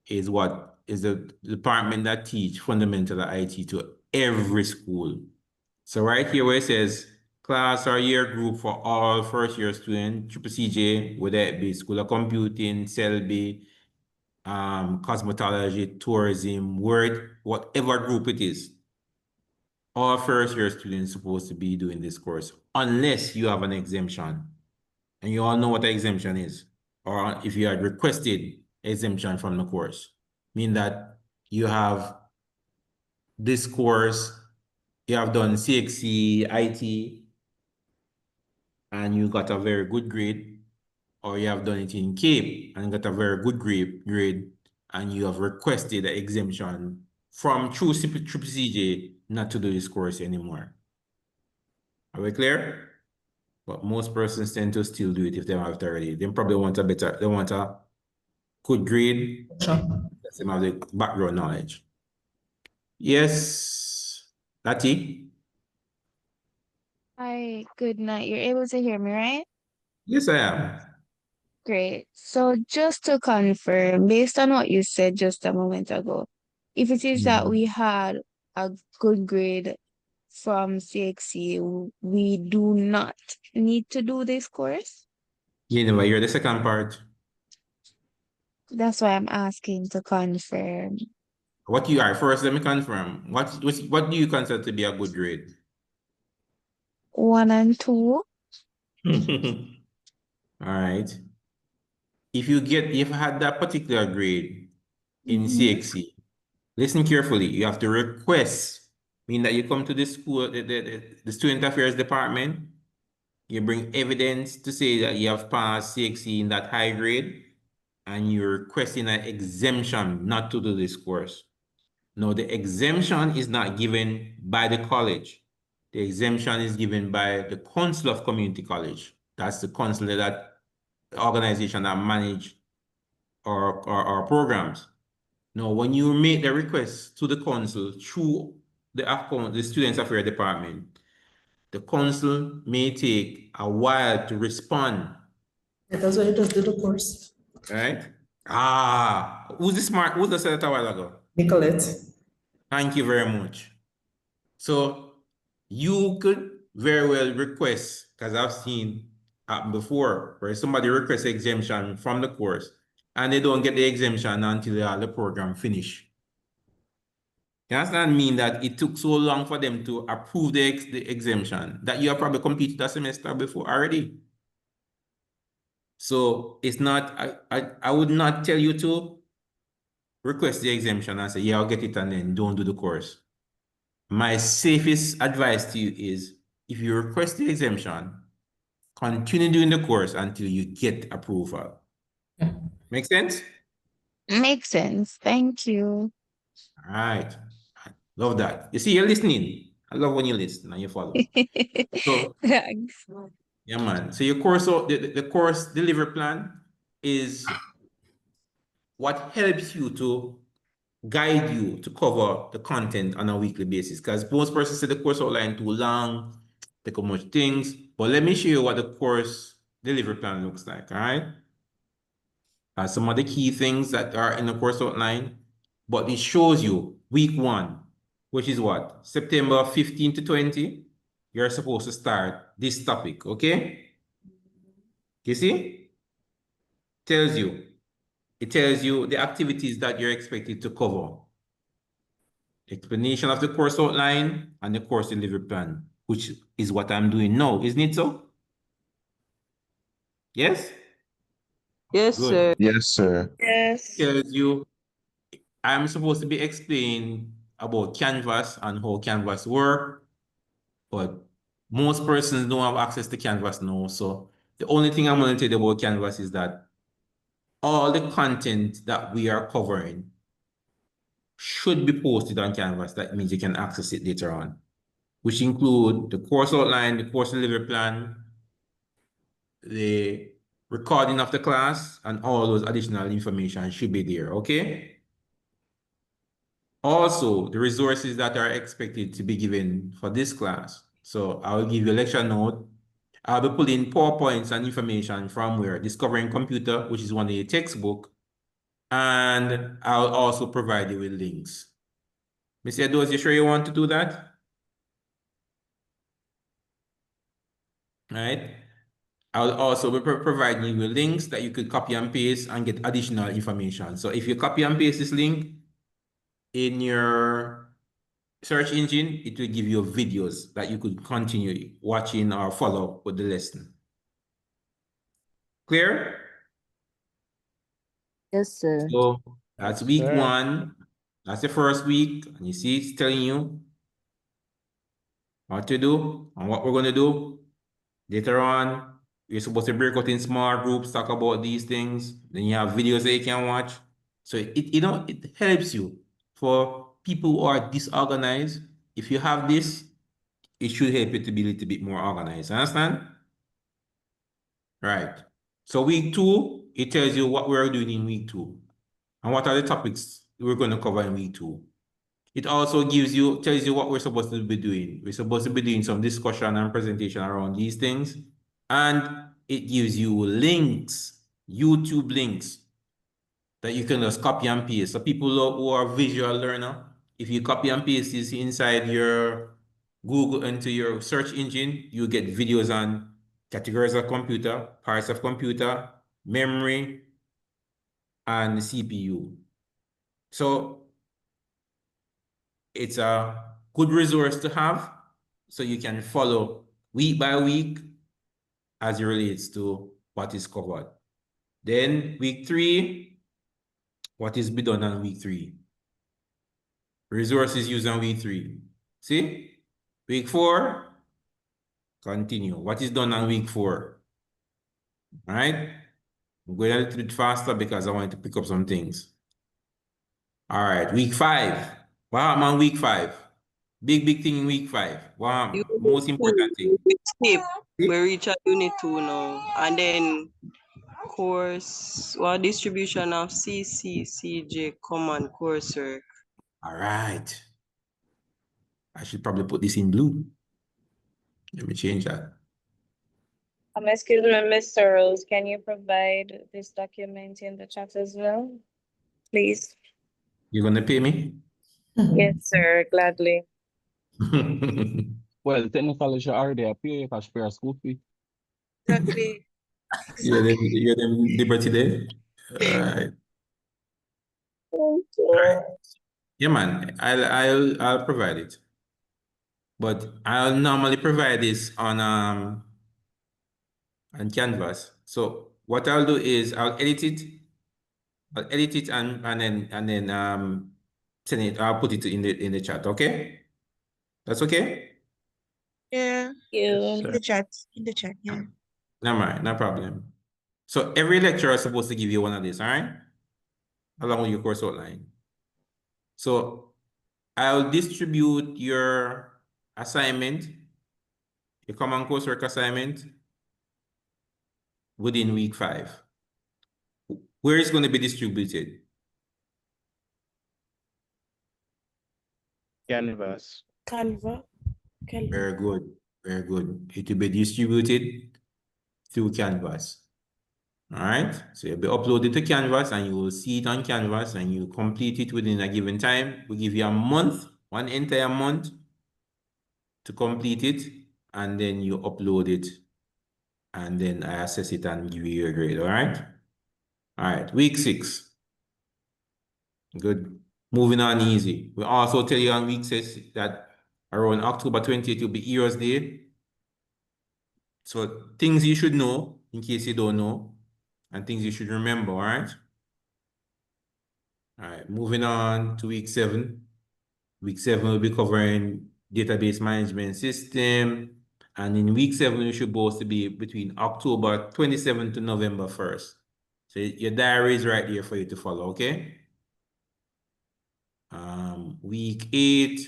is what is the department that teach fundamental IT to every school. So right here where it says class or year group for all first-year students, CCC, whether it be School of Computing, Selby, cosmetology, tourism, Word, whatever group it is, all first-year students supposed to be doing this course, unless you have an exemption. And you all know what the exemption is, or if you had requested exemption from the course, mean that you have this course, you have done CXC, IT, and you got a very good grade, or you have done it in CAPE and got a very good grade, and you have requested an exemption from true CCC not to do this course anymore. Are we clear? But most persons tend to still do it if they don't have it already. They probably want a good grade. They have the background knowledge. Yes, Lati? Hi, good night. You're able to hear me, right? Yes, I am. Great. So just to confirm, based on what you said just a moment ago, if it is that we had a good grade from CXC, we do not need to do this course? You know, you're the second part. That's why I'm asking to confirm. What you are, first, let me confirm. What do you consider to be a good grade? 1 and 2. All right. If you had that particular grade in CXC, listen carefully. You have to request, mean that you come to the school, the student affairs department, you bring evidence to say that you have passed CXC in that high grade, and you're requesting an exemption not to do this course. No, the exemption is not given by the college. The exemption is given by the Council of Community College. That's the council, that organization that manage our programs. Now, when you make the request to the council through the Students Affairs Department, the council may take a while to respond. That's why you just do the course. Right? Who's the said that a while ago? Nicolette. Thank you very much. So you could very well request, because I've seen happen before, where somebody requests exemption from the course and they don't get the exemption until the program finish. Does that mean that it took so long for them to approve the exemption that you have probably completed that semester before already? So it's not, I would not tell you to request the exemption and say, yeah, I'll get it, and then don't do the course. My safest advice to you is, if you request the exemption, continue doing the course until you get approval. Make sense? Makes sense. Thank you. All right. Love that. You see, you're listening. I love when you listen and you follow. So, Thanks. yeah, man. So your course, the course delivery plan is what helps you to guide you to cover the content on a weekly basis. Because most persons say the course outline too long, take up much things. But let me show you what the course delivery plan looks like, all right? Some of the key things that are in the course outline, but it shows you week 1, which is what? September 15 to 20, you're supposed to start this topic, okay? You see? It tells you the activities that you're expected to cover. Explanation of the course outline and the course delivery plan, which is what I'm doing now, isn't it so? Yes? Yes, Good. sir. Yes, sir. Yes. Tells you I'm supposed to be explaining about Canvas and how Canvas work, but most persons don't have access to Canvas now. So the only thing I'm going to tell you about Canvas is that all the content that we are covering should be posted on Canvas. That means you can access it later on, which include the course outline, the course delivery plan, the recording of the class, and all those additional information should be there, okay? Also, the resources that are expected to be given for this class. So I will give you a lecture note. I'll be pulling PowerPoints and information from where Discovering Computer, which is one of the textbook, and I'll also provide you with links. Mr. Edoes, you sure you want to do that? All right. I'll also be providing you with links that you could copy and paste and get additional information. So if you copy and paste this link in your search engine, it will give you videos that you could continue watching or follow with the lesson. Clear? Yes, sir. So that's week Sir. 1. That's the first week. And you see, it's telling you what to do and what we're going to do. Later on, you're supposed to break out in small groups, talk about these things. Then you have videos that you can watch. So it helps you for people who are disorganized. If you have this, it should help you to be a little bit more organized. Understand? Right. So week 2, it tells you what we're doing in week 2 and what are the topics we're going to cover in week 2. It also tells you what we're supposed to be doing. We're supposed to be doing some discussion and presentation around these things. And it gives you links, YouTube links, that you can just copy and paste. So people who are visual learner, if you copy and paste this inside your Google into your search engine, you get videos on categories of computer, parts of computer, memory, and CPU. So it's a good resource to have so you can follow week by week as it relates to what is covered. Then week 3, what is be done on week 3? Resources used on week 3. See? Week 4, continue. What is done on week 4? All right? I'm going a little bit faster because I want to pick up some things. All right, week 5. What happened on week 5? Big thing in week 5. Wow, most important thing. We reach a unit 2 now. And then course, distribution of CCCJ common coursework. All right. I should probably put this in blue. Let me change that. Excuse me, Mr. Rose, can you provide this document in the chat as well, please? You're gonna pay me? Yes, sir, gladly. Well, technically, you already pay if I pay a school fee. Exactly. You're the Liberty Day? All right. Thank you. Yeah, man. I'll provide it. But I'll normally provide this on Canvas. So what I'll do is I'll edit it. And then send it. I'll put it in the chat. Okay? That's okay? Yeah. You. In the chat. Yeah. Never mind, no problem. So every lecturer is supposed to give you one of these, all right? Along with your course outline. So I'll distribute your assignment, your common coursework assignment within week 5. Where is going to be distributed? Canvas. Canva. Very good. Very good. It will be distributed through Canvas. All right. So it'll be uploaded to Canvas and you will see it on Canvas and you complete it within a given time. We give you a month, one entire month to complete it, and then you upload it. And then I assess it and give you your grade. All right. All right. Week 6. Good. Moving on easy. We also tell you on week 6 that around October 20th will be Heroes Day. So things you should know in case you don't know, and things you should remember, all right? All right, moving on to week 7. Week 7 will be covering database management system. And in week 7, you should both be between October 27th to November 1st. So your diary is right here for you to follow, okay? Week 8,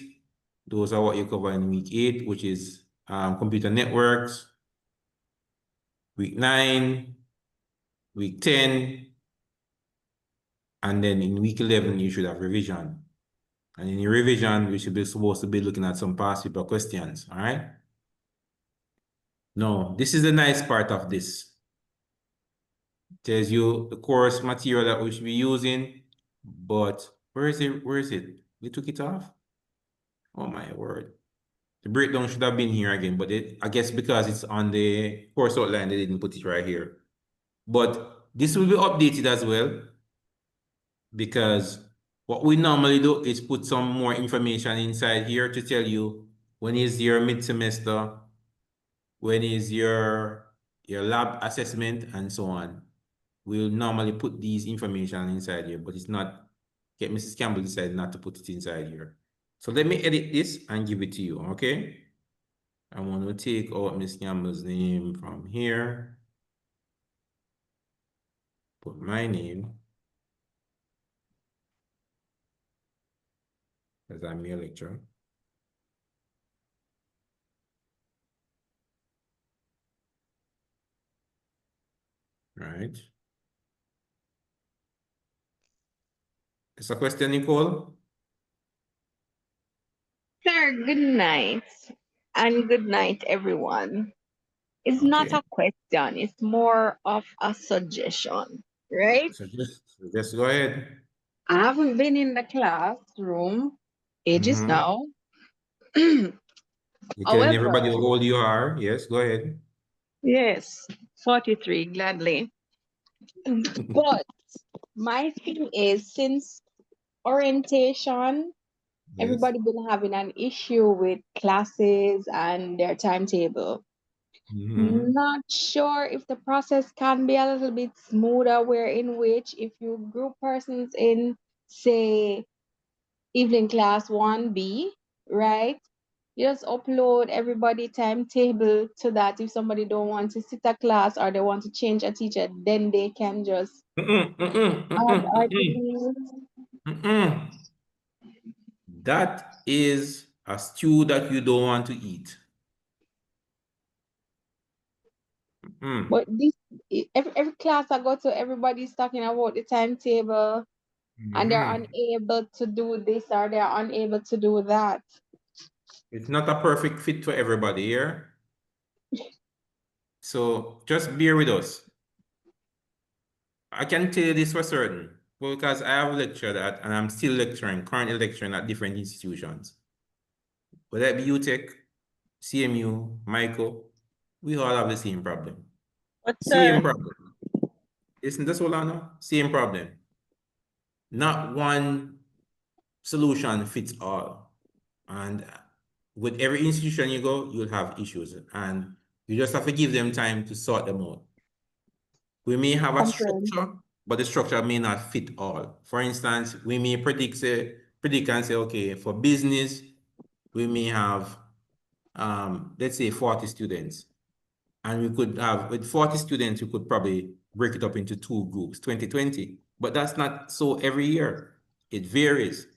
those are what you cover in week 8, which is computer networks. Week 9, week 10, and then in week 11, you should have revision. And in your revision, we should be supposed to be looking at some past paper questions, all right? Now, this is the nice part of this. It tells you the course material that we should be using, but where is it? Where is it? We took it off? Oh my word. The breakdown should have been here again, but I guess because it's on the course outline, they didn't put it right here. But this will be updated as well, because what we normally do is put some more information inside here to tell you when is your mid-semester, when is your lab assessment, and so on. We'll normally put these information inside here, but it's not, Mrs. Campbell decided not to put it inside here. So let me edit this and give it to you, okay? I want to take out Miss Campbell's name from here. Put my name. As I'm your lecturer. Right. Is a question, Nicole? Sir, good night. And good night, everyone. It's not a question, it's more of a suggestion, right? So just go ahead. I haven't been in the classroom ages now. You're telling everybody However, how old you are. Yes, go ahead. yes, 43, gladly. But my thing is, since orientation, everybody been having an issue with classes and their timetable. Not sure if the process can be a little bit smoother, where in which if you group persons in, say, evening class 1B, right? You just upload everybody timetable to that. If somebody don't want to sit a class or they want to change a teacher, then they can just add articles. That is a stew that you don't want to eat. But this every class I go to, everybody's talking about the timetable and they're unable to do this or they're unable to do that. It's not a perfect fit for everybody here. So just bear with us. I can tell you this for certain, because I have lectured at, and I'm still lecturing, currently lecturing at different institutions. Whether it be UTech, CMU, Michael, we all have the same problem. Same problem. Listen, that's all I know. Same problem. Not one solution fits all. And with every institution you go, you'll have issues. And you just have to give them time to sort them out. We may have a structure, but the structure may not fit all. For instance, we may predict and say, okay, for business, we may have, let's say 40 students. And we could have, with 40 students, we could probably break it up into 2 groups, 20-20. But that's not so every year. It varies.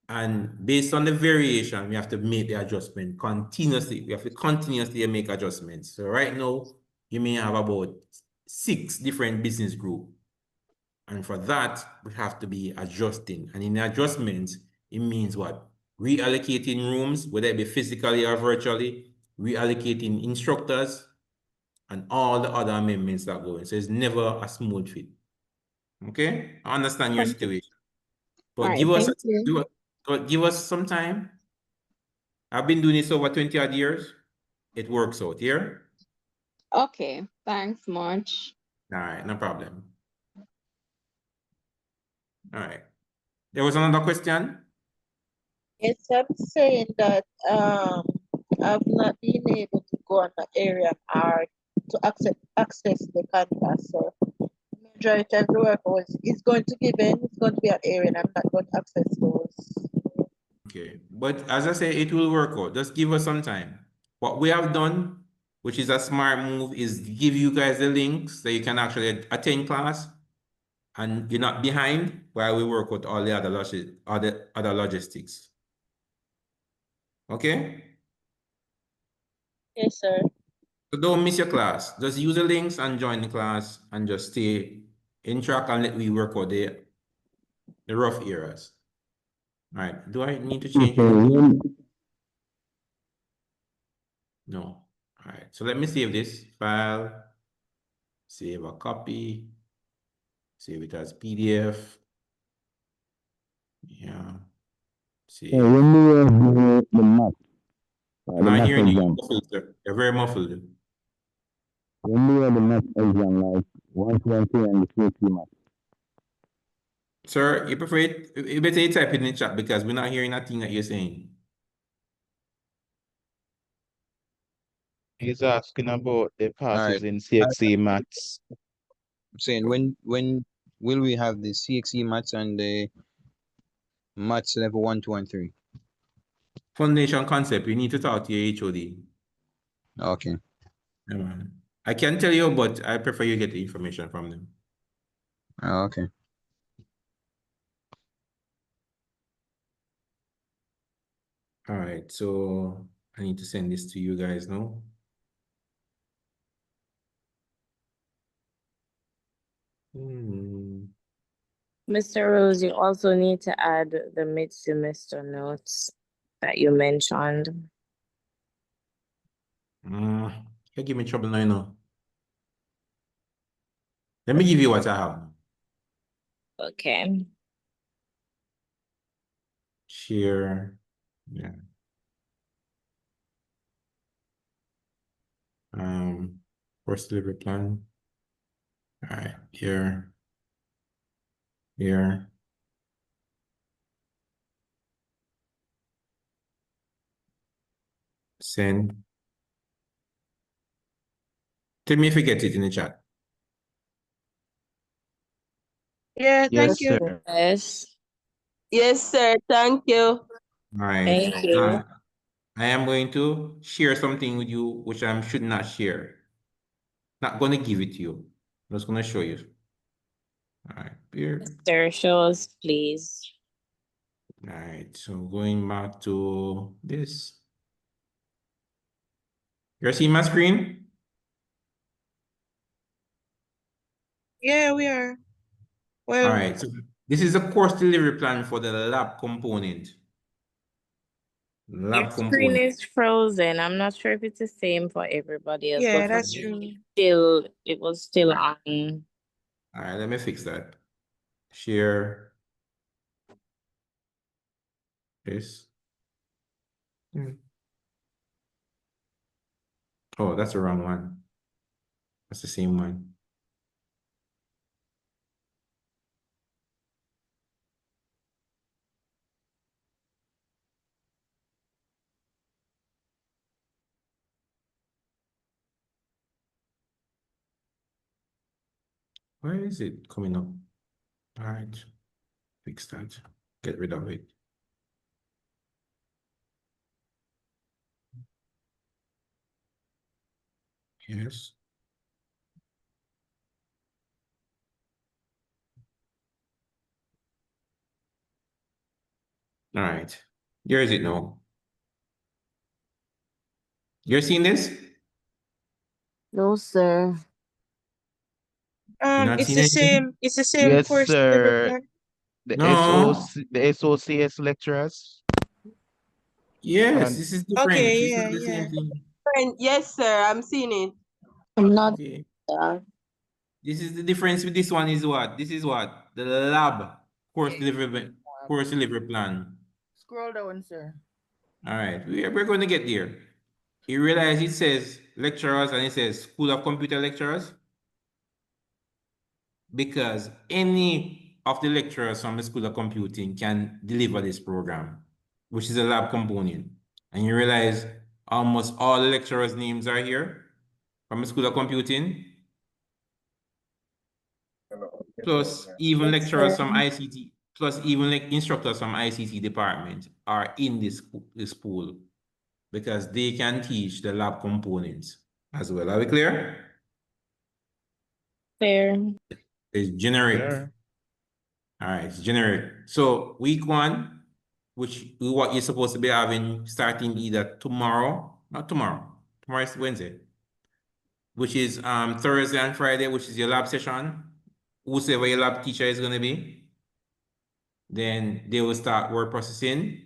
And based on the variation, we have to make the adjustment continuously. We have to continuously make adjustments. So right now, you may have about 6 different business groups. And for that, we have to be adjusting. And in the adjustments, it means what? Reallocating rooms, whether it be physically or virtually, reallocating instructors, and all the other amendments that go in. So it's never a smooth fit. Okay? I understand your Thank you. situation. All But right, give us thank you. give us some time. I've been doing this over 20 odd years. It works out here. Okay, thanks much. All right, no problem. All right. There was another question? Yes, I'm saying that I've not been able to go on the area or to access the campus. So majority of the work is going to give in, it's going to be an area and I'm not going to access those. Okay, but as I say, it will work out. Just give us some time. What we have done, which is a smart move, is give you guys the links so you can actually attend class and you're not behind while we work out all the other logistics. Okay? Yes, sir. So don't miss your class. Just use the links and join the class and just stay in track and let me work out the rough areas. All right. Do I need to change anything? No. All right. So let me save this file. Save a copy. Save it as PDF. Yeah. Save. When we were doing the math, I'm the not math hearing you. exam, Muffled, sir. You're very muffled. when we were the math exam, like 120 and the CC math. Sir, you prefer it? You better type it in the chat because we're not hearing nothing that you're saying. He's asking about the All right. passes in CXC maths. I'm saying when will we have the CXE maths and the maths level 1, 2, and 3? Foundation concept, you need to talk to your HOD. Okay. Yeah, man. I can tell you, but I prefer you get the information from them. Okay. All right, so I need to send this to you guys now. Mr. Rose, you also need to add the mid-semester notes that you mentioned. You give me trouble now, you know. Let me give you what I have. Okay. Share. Yeah. First delivery plan. All right, here. Here. Send. Tell me if you get it in the chat. Yeah, thank you. Sir. Yes. Yes, sir. Thank you. All right. Thank you. I am going to share something with you which I should not share. Not going to give it to you. I'm just going to show you. All right, here. Mr. Shows, please. All right, so going back to this. You're seeing my screen? Yeah, we are. Well, All right, so this is a course delivery plan for the lab component. Your Lab screen component. is frozen. I'm not sure if it's the same for everybody else, yeah, but for that's me, true. it was still on. All right, let me fix that. Share this. Oh, that's the wrong one. That's the same one. Why is it coming up? All right, fix that. Get rid of it. Yes. All right. Here is it now. You're seeing this? No, sir. You're not It's seeing the anything? same. It's the same Yes, course delivery sir. plan. The No. SOCS lecturers. Yes, And this is different. Okay, It's yeah, not the yeah. same thing. Yes, sir, I'm seeing it. I'm not. Okay. This is the difference with this one is what? This is what? The lab course delivery plan. Scroll down, sir. All right, we're going to get there. You realize it says lecturers and it says School of Computer lecturers? Because any of the lecturers from the School of Computing can deliver this program, which is a lab component. And you realize almost all the lecturers' names are here from the School of Computing. Plus even Yes, lecturers sir. from ICT, plus even like instructors from ICT department are in this pool because they can teach the lab components as well. Are we clear? Fair. It's generic. Sure. All right, it's generic. So week 1, which what you're supposed to be having starting either tomorrow, not tomorrow. Tomorrow is Wednesday, which is Thursday and Friday, which is your lab session. Whoever your lab teacher is going to be, then they will start word processing.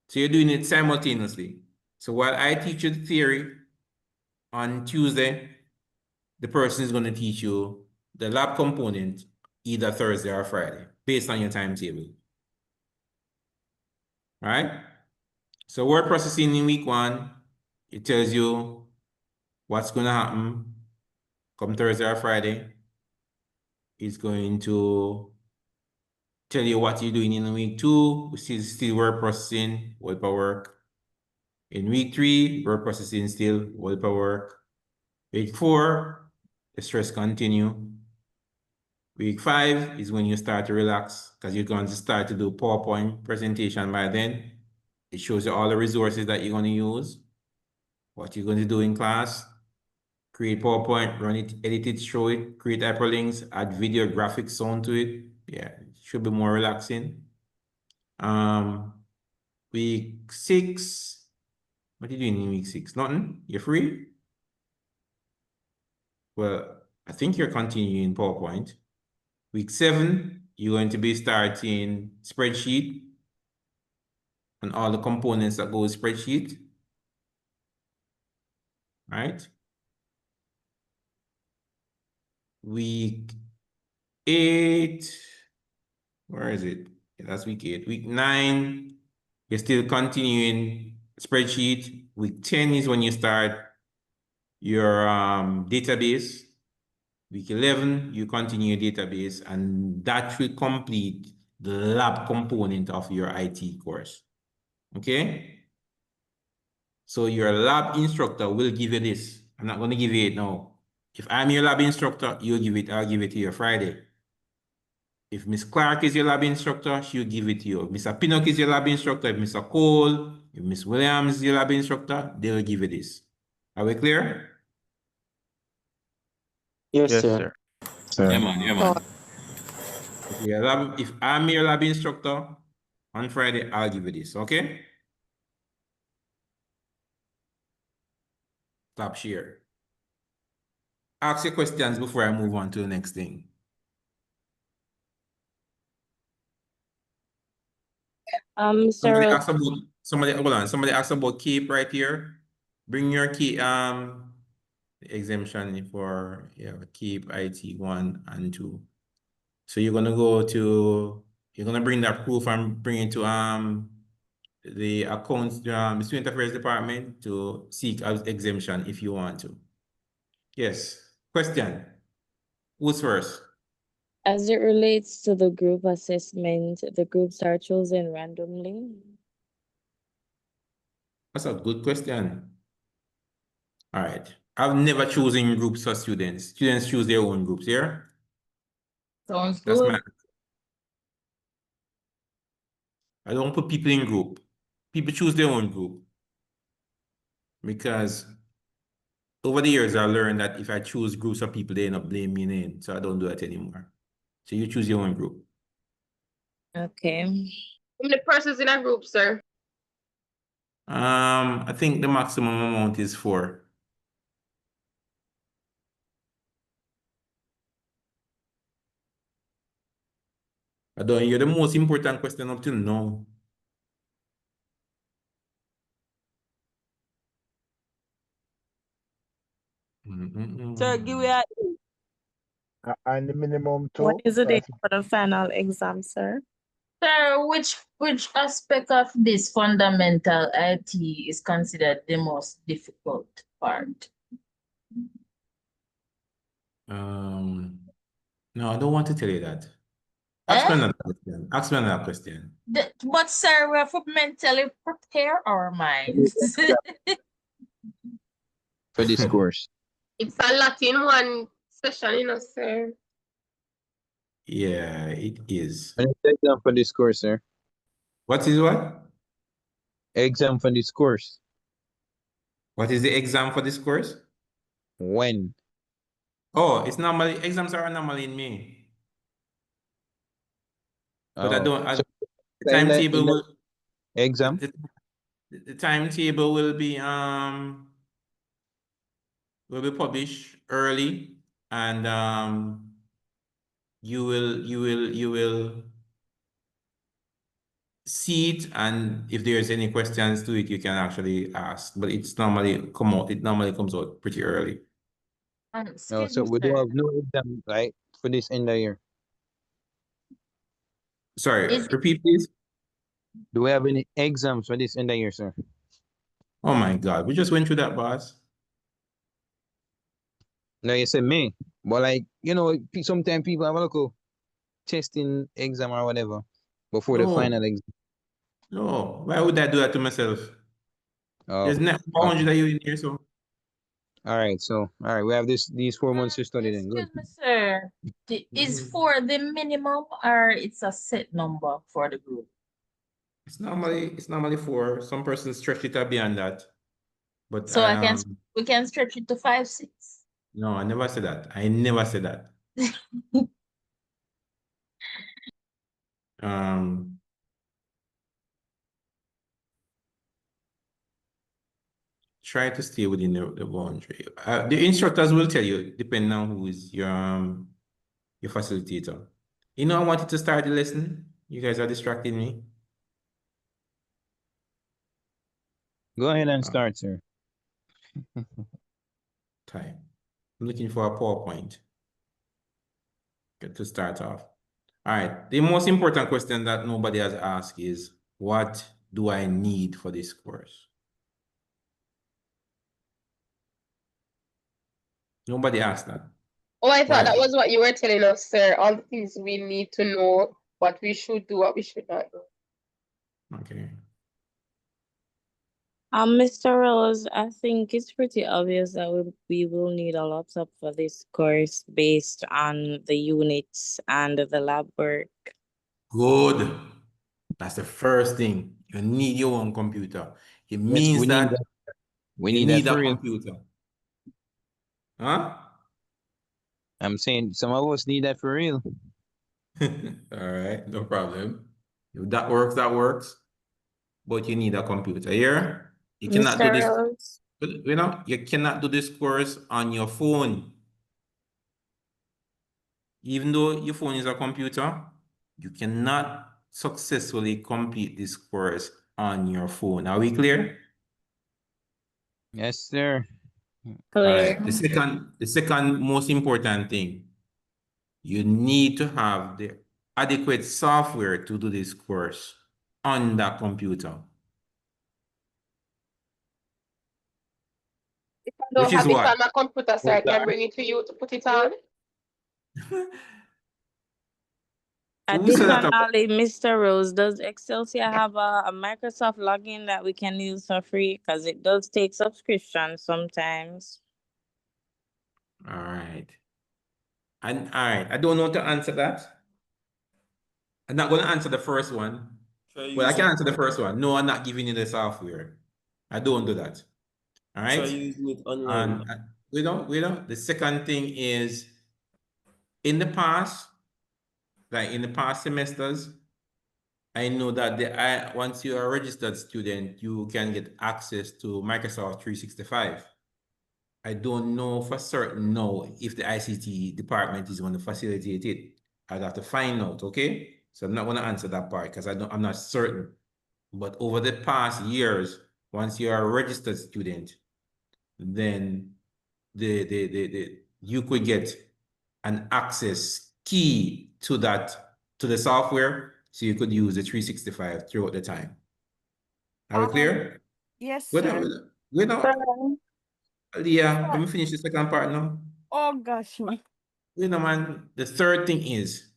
So you're doing it simultaneously. So while I teach you the theory on Tuesday, the person is going to teach you the lab component either Thursday or Friday, based on your timetable. All right? So word processing in week 1, it tells you what's going to happen come Thursday or Friday. It's going to tell you what you're doing in week 2, which is still word processing, web work. In week 3, word processing still, web work. Week 4, the stress continue. Week 5 is when you start to relax because you're going to start to do PowerPoint presentation by then. It shows you all the resources that you're going to use, what you're going to do in class, create PowerPoint, run it, edit it, show it, create hyperlinks, add video, graphics, sound to it. Yeah, it should be more relaxing. Week 6, what are you doing in week 6? Nothing? You're free? Well, I think you're continuing PowerPoint. Week 7, you're going to be starting spreadsheet and all the components that go with spreadsheet. Right? Week 8, where is it? Yeah, that's week 8. Week 9, you're still continuing spreadsheet. Week 10 is when you start your database. Week 11, you continue your database, and that will complete the lab component of your IT course. Okay? So your lab instructor will give you this. I'm not going to give you it now. If I'm your lab instructor, I'll give it to you Friday. If Miss Clark is your lab instructor, she'll give it to you. If Mr. Pinnock is your lab instructor, if Mr. Cole, if Miss Williams is your lab instructor, they'll give you this. Are we clear? Yes, Yes, sir. sir. Yeah, man. Yeah, man. If I'm your lab instructor on Friday, I'll give you this, okay? Stop share. Ask your questions before I move on to the next thing. Somebody Sir, asked about hold on. Somebody asked about keep right here. Bring your key exemption for keep IT 1 and 2. So you're gonna bring that proof and bring it to the accounts the student affairs department to seek exemption if you want to. Yes. Question. Who's first? as it relates to the group assessment, the groups are chosen randomly. That's a good question. All right. I've never chosen groups for students. Students choose their own groups here. Sounds That's good. my. I don't put people in group. People choose their own group. because over the years I learned that if I choose groups of people, they end up blaming me in, so I don't do that anymore. So you choose your own group. Okay. How many persons in a group, sir? I think the maximum amount is 4. I don't hear the most important question up till now. Sir, give me a And the minimum two. What is the So I date think for the final exam, sir? Sir, which aspect of this fundamental IT is considered the most difficult part? No, I don't want to tell you that. Ask me another question. Ask me another question. But sir, we have to mentally prepare our minds. For this course. It's a lot in one session, you know, sir. Yeah, it is. When is the exam for this course, sir? What is what? Exam for this course. What is the exam for this course? When? Oh, it's normally exams are normally in May. But I Oh, don't. so The timetable in the will exam. the timetable will be published early, and you will see it, and if there's any questions to it, you can actually ask. But it's normally it normally comes out pretty early. Oh, so we do have no exam, right, for this end of year. Sorry, repeat please. Do we have any exams for this end of year, sir? Oh my God, we just went through that, boss. No, you said May, but like, you know, sometimes people have a local testing exam or whatever before the final exam. No, why would I do that to myself? Oh, There's not 400 of you in here, so. all right, we have these 4 months to study then. Good. Excuse me, sir. Is 4 the minimum or it's a set number for the group? It's normally 4. Some persons stretch it up beyond that. But So we can stretch it to 5, 6. no, I never said that. I never said that. Try to stay within the boundary. The instructors will tell you, depending on who is your facilitator. You know, I wanted to start the lesson. You guys are distracting me. Go ahead and start, sir. Time. I'm looking for a PowerPoint. Get to start off. All right. The most important question that nobody has asked is, what do I need for this course? Nobody asked that. Oh, I thought that was what you were telling us, sir. All the things we need to know, what we should do, what we should not do. Okay. Mr. Rose, I think it's pretty obvious that we will need a laptop for this course based on the units and the lab work. Good. That's the first thing. You need your own computer. It means we that we you need need that for a real. computer. Huh? I'm saying some of us need that for real. All right, no problem. If that works, that works. But you need a computer here. You cannot do this. Rose. You know, you cannot do this course on your phone. Even though your phone is a computer, you cannot successfully complete this course on your phone. Are we clear? Yes, sir. All right. The second most important thing, you need to have the adequate software to do this course on that computer. If I don't Which is have it what? on my computer, sir, I can bring it to you to put it on. Additionally, Mr. Rose, does Excelsior have a Microsoft login that we can use for free? Because it does take subscription sometimes. All right. And all right, I don't know to answer that. I'm not going to answer the first one. Well, I can answer the first one. No, I'm not giving you the software. I don't do that. All Try right. using it online. And the second thing is in the past, like in the past semesters, I know that once you are a registered student, you can get access to Microsoft 365. I don't know for certain now if the ICT department is going to facilitate it. I'd have to find out, okay? So I'm not going to answer that part because I'm not certain. But over the past years, once you are a registered student, then you could get an access key to the software, so you could use the 365 throughout the time. Are we clear? Yes, Good. sir. Good. Yeah, let me finish the second part now. Oh gosh, man. Man, the third thing is,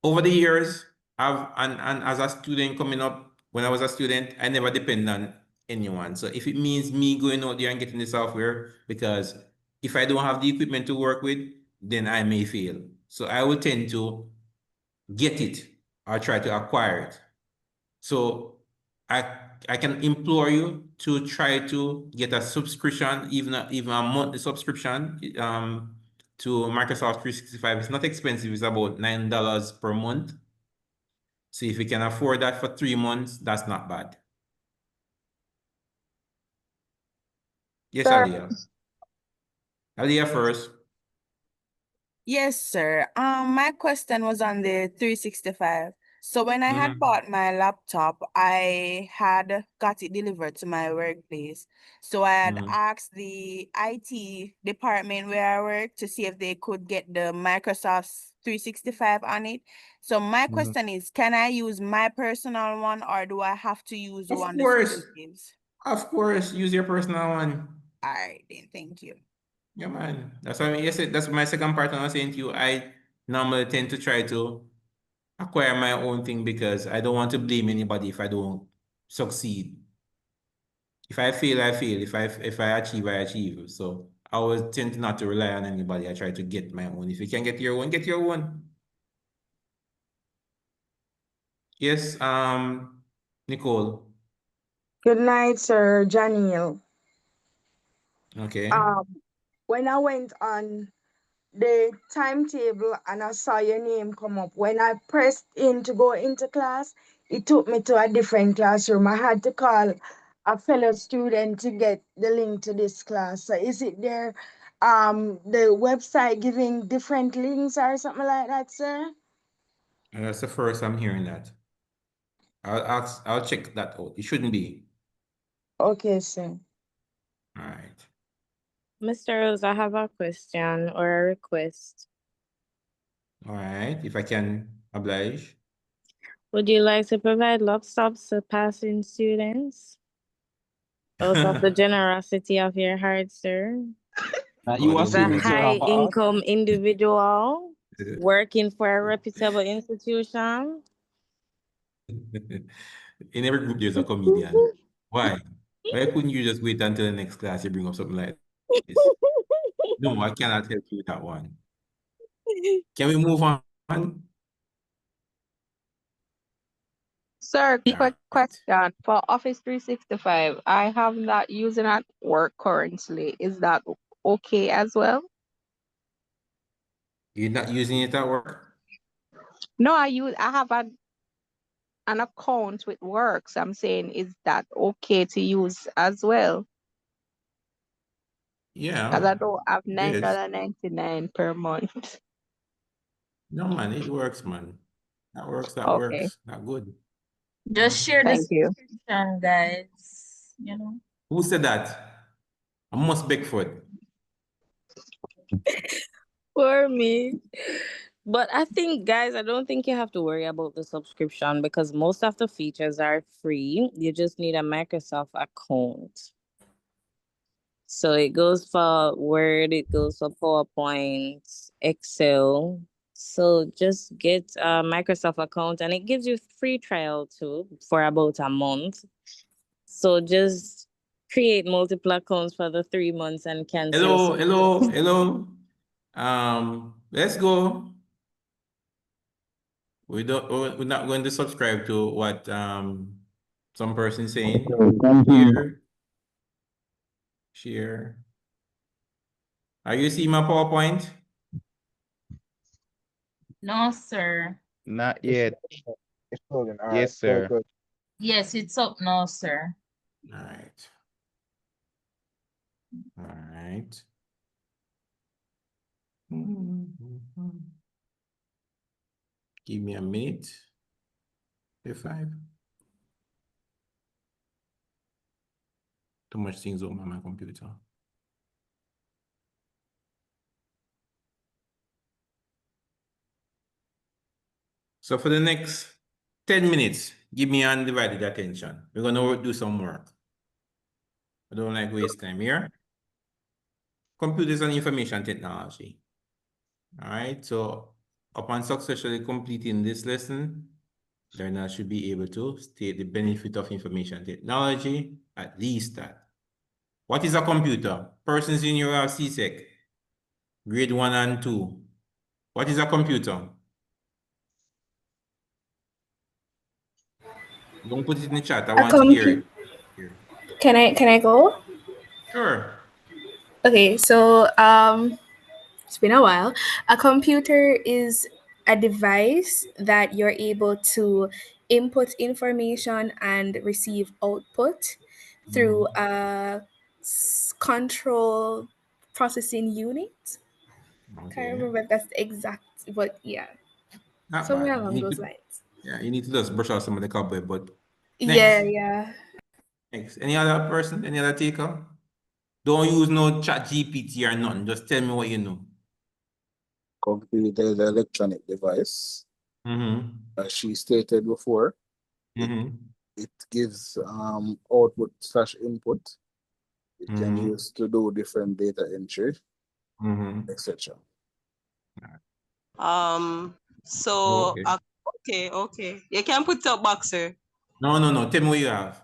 over the years, and as a student coming up, when I was a student, I never depend on anyone. So if it means me going out there and getting the software, because if I don't have the equipment to work with, then I may fail. So I will tend to get it or try to acquire it. So I can implore you to try to get a subscription, even a monthly subscription to Microsoft 365. It's not expensive, it's about $9 per month. So if you can afford that for 3 months, that's not bad. Yes, Sir. Aliyah. Aliyah first. Yes, sir. My question was on the 365. So when I had bought my laptop, I had got it delivered to my workplace. So I had asked the IT department where I work to see if they could get the Microsoft 365 on it. So my question is, can I use my personal one or do I have to use the one the school gives? Of course, use your personal one. All right, then. Thank you. Yeah, man. That's why that's my second part I was saying to you. I normally tend to try to acquire my own thing because I don't want to blame anybody if I don't succeed. If I fail, I fail. If I achieve, I achieve. So I always tend not to rely on anybody. I try to get my own. If you can get your own, get your own. Yes, Nicole. Good night, sir. Janiel. Okay. When I went on the timetable and I saw your name come up, when I pressed in to go into class, it took me to a different classroom. I had to call a fellow student to get the link to this class. So is it there, the website giving different links or something like that, sir? That's the first I'm hearing that. I'll check that out. It shouldn't be. Okay, sir. All right. Mr. Rose, I have a question or a request. All right. If I can oblige. Would you like to provide laptops to passing students? Out of the generosity of your heart, sir. You are As a student, sir, high have a ask? income individual working for a reputable institution. In every group, there's a comedian. Why? Why couldn't you just wait until the next class you bring up something like this? No, I cannot help you with that one. Can we move on? Sir, quick question. For Office 365, I have that using at work currently. Is that okay as well? You're not using it at work? No, I have an account with work. So I'm saying, is that okay to use as well? Yeah. Because I don't have Yes. $9.99 per month. No, man, it works, man. That works, that Okay. works. Not good. Just share the Thank you. subscription, guys. You know. Who said that? Amos Beckford. For me. But I think, guys, I don't think you have to worry about the subscription because most of the features are free. You just need a Microsoft account. So it goes for Word, it goes for PowerPoint, Excel. So just get a Microsoft account and it gives you free trial too for about a month. So just create multiple accounts for the 3 months and cancel. Hello. Let's go. We're not going to subscribe to what some person saying Thank you. here. Share. Are you seeing my PowerPoint? No, sir. Not yet. It's loading. All right. Yes, Very sir. good. Yes, it's up now, sir. All right. All right. Give me a minute. F5. Too much things on my computer. So for the next 10 minutes, give me undivided attention. We're gonna do some work. I don't like waste time here. Computers and information technology. All right, so upon successfully completing this lesson, learner should be able to state the benefit of information technology, at least that. What is a computer? Persons in your CSEC, grade 1 and 2. What is a computer? Don't put it in the chat. I want to hear it. Can I go? Sure. Okay, so it's been a while. A computer is a device that you're able to input information and receive output through a control processing unit. Can't remember if that's the exact, but yeah, Not somewhere bad. along those lines. Yeah, you need to just brush out some of the cobweb, but Yeah, next. yeah. Next. Any other person? Any other taker? Don't use no chat GPT or nothing. Just tell me what you know. Computer is an electronic device. As she stated before, it gives output / input. It can use to do different data entry, etc. So Okay. okay. You can put up Boxer. No. Tell me what you have.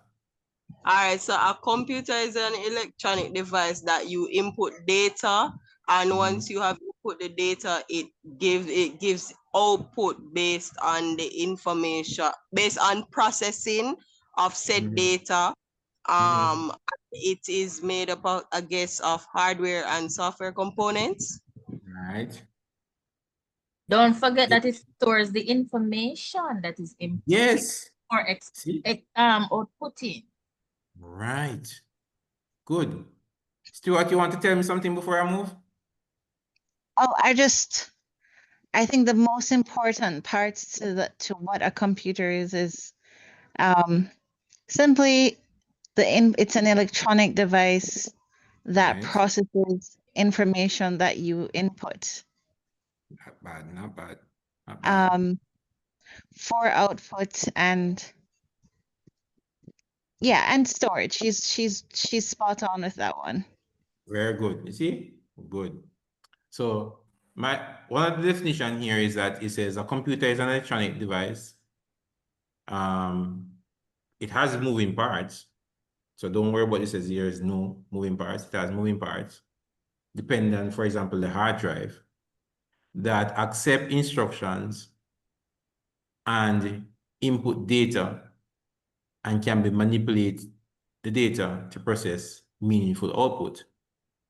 All right, so a computer is an electronic device that you input data, and once you have input the data, it gives output based on the information, based on processing of said data. It is made up of, I guess, of hardware and software components. Right. Don't forget that it stores the information that is input. Yes. Or outputting. Right. Good. Stuart, you want to tell me something before I move? Oh, I think the most important parts to what a computer is simply it's an electronic device that processes information that you input. Not bad. For output and storage. She's spot on with that one. Very good. You see? Good. So one of the definition here is that it says a computer is an electronic device. It has moving parts. So don't worry about it says there is no moving parts. It has moving parts. Dependent, for example, the hard drive that accept instructions and input data and can be manipulate the data to process meaningful output.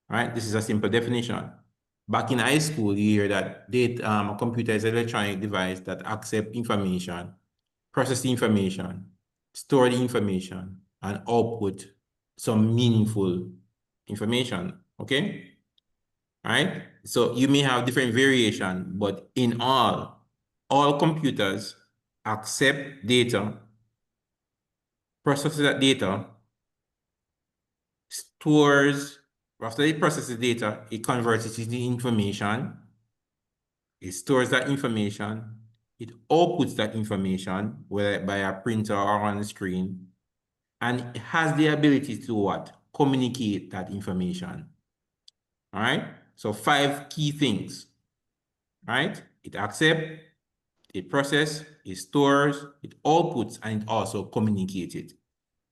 Right? This is a simple definition. Back in high school, you hear that a computer is an electronic device that accept information, process the information, store the information, and output some meaningful information. Okay? All right? So you may have different variation, but in all computers accept data, process that data, stores. After it processes data, it converts it into information. It stores that information. It outputs that information, whether by a printer or on the screen. And it has the ability to what? Communicate that information. All right? So 5 key things. Right? It accepts, it processes, it stores, it outputs, and it also communicates it.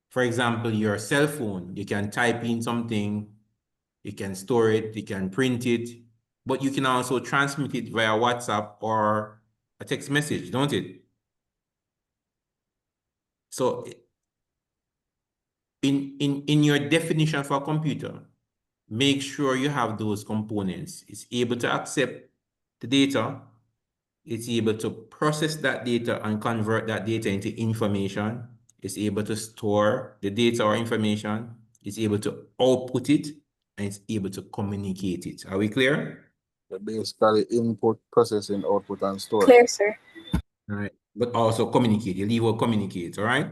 For example, your cell phone, you can type in something, you can store it, you can print it, but you can also transmit it via WhatsApp or a text message, don't it? So in your definition for a computer, make sure you have those components. It's able to accept the data. It's able to process that data and convert that data into information. It's able to store the data or information. It's able to output it, and it's able to communicate it. Are we clear? Basically, input, processing, output, and store. Clear, sir. All right. But also communicate. You leave out communicate, all right?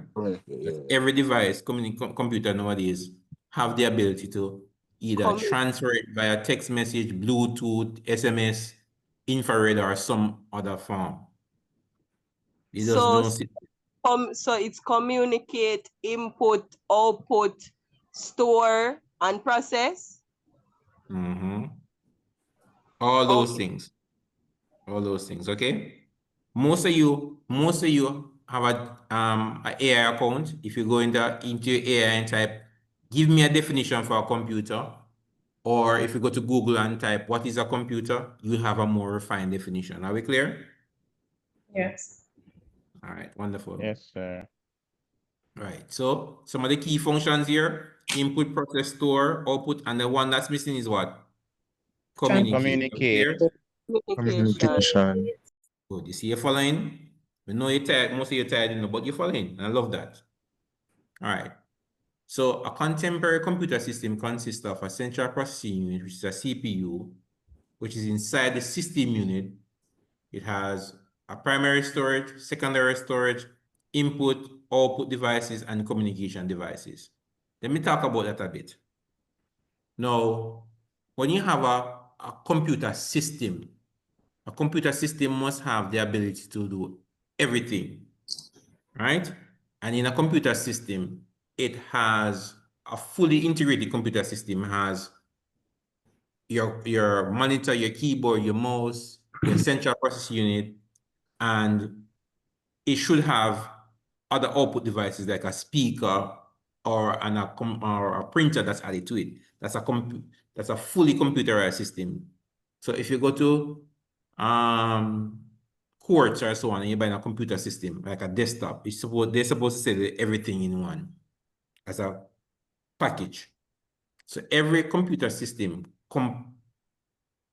Every device, computer nowadays, have the ability to either transfer it via text message, Bluetooth, SMS, infrared, or some other form. It just don't sit. So it's communicate, input, output, store, and process. All those things. All those things, okay? Most of you have a AI account. If you go into your AI and type, give me a definition for a computer, or if you go to Google and type, what is a computer, you have a more refined definition. Are we clear? Yes. All right, wonderful. Yes, sir. Right, so some of the key functions here: input, process, store, output, and the one that's missing is what? Communicate. Communication. Good. You see you're following? We know you're tired, most of you are tired, but you're following. And I love that. All right. So a contemporary computer system consists of a central processing unit, which is a CPU, which is inside the system unit. It has a primary storage, secondary storage, input, output devices, and communication devices. Let me talk about that a bit. Now, when you have a computer system must have the ability to do everything, right? And in a computer system, it has a fully integrated computer system, has your monitor, your keyboard, your mouse, your central processing unit, and it should have other output devices like a speaker or a printer that's added to it. That's a fully computerized system. So if you go to Quartz or so on, and you're buying a computer system like a desktop, they're supposed to sell everything in one as a package. So every computer system,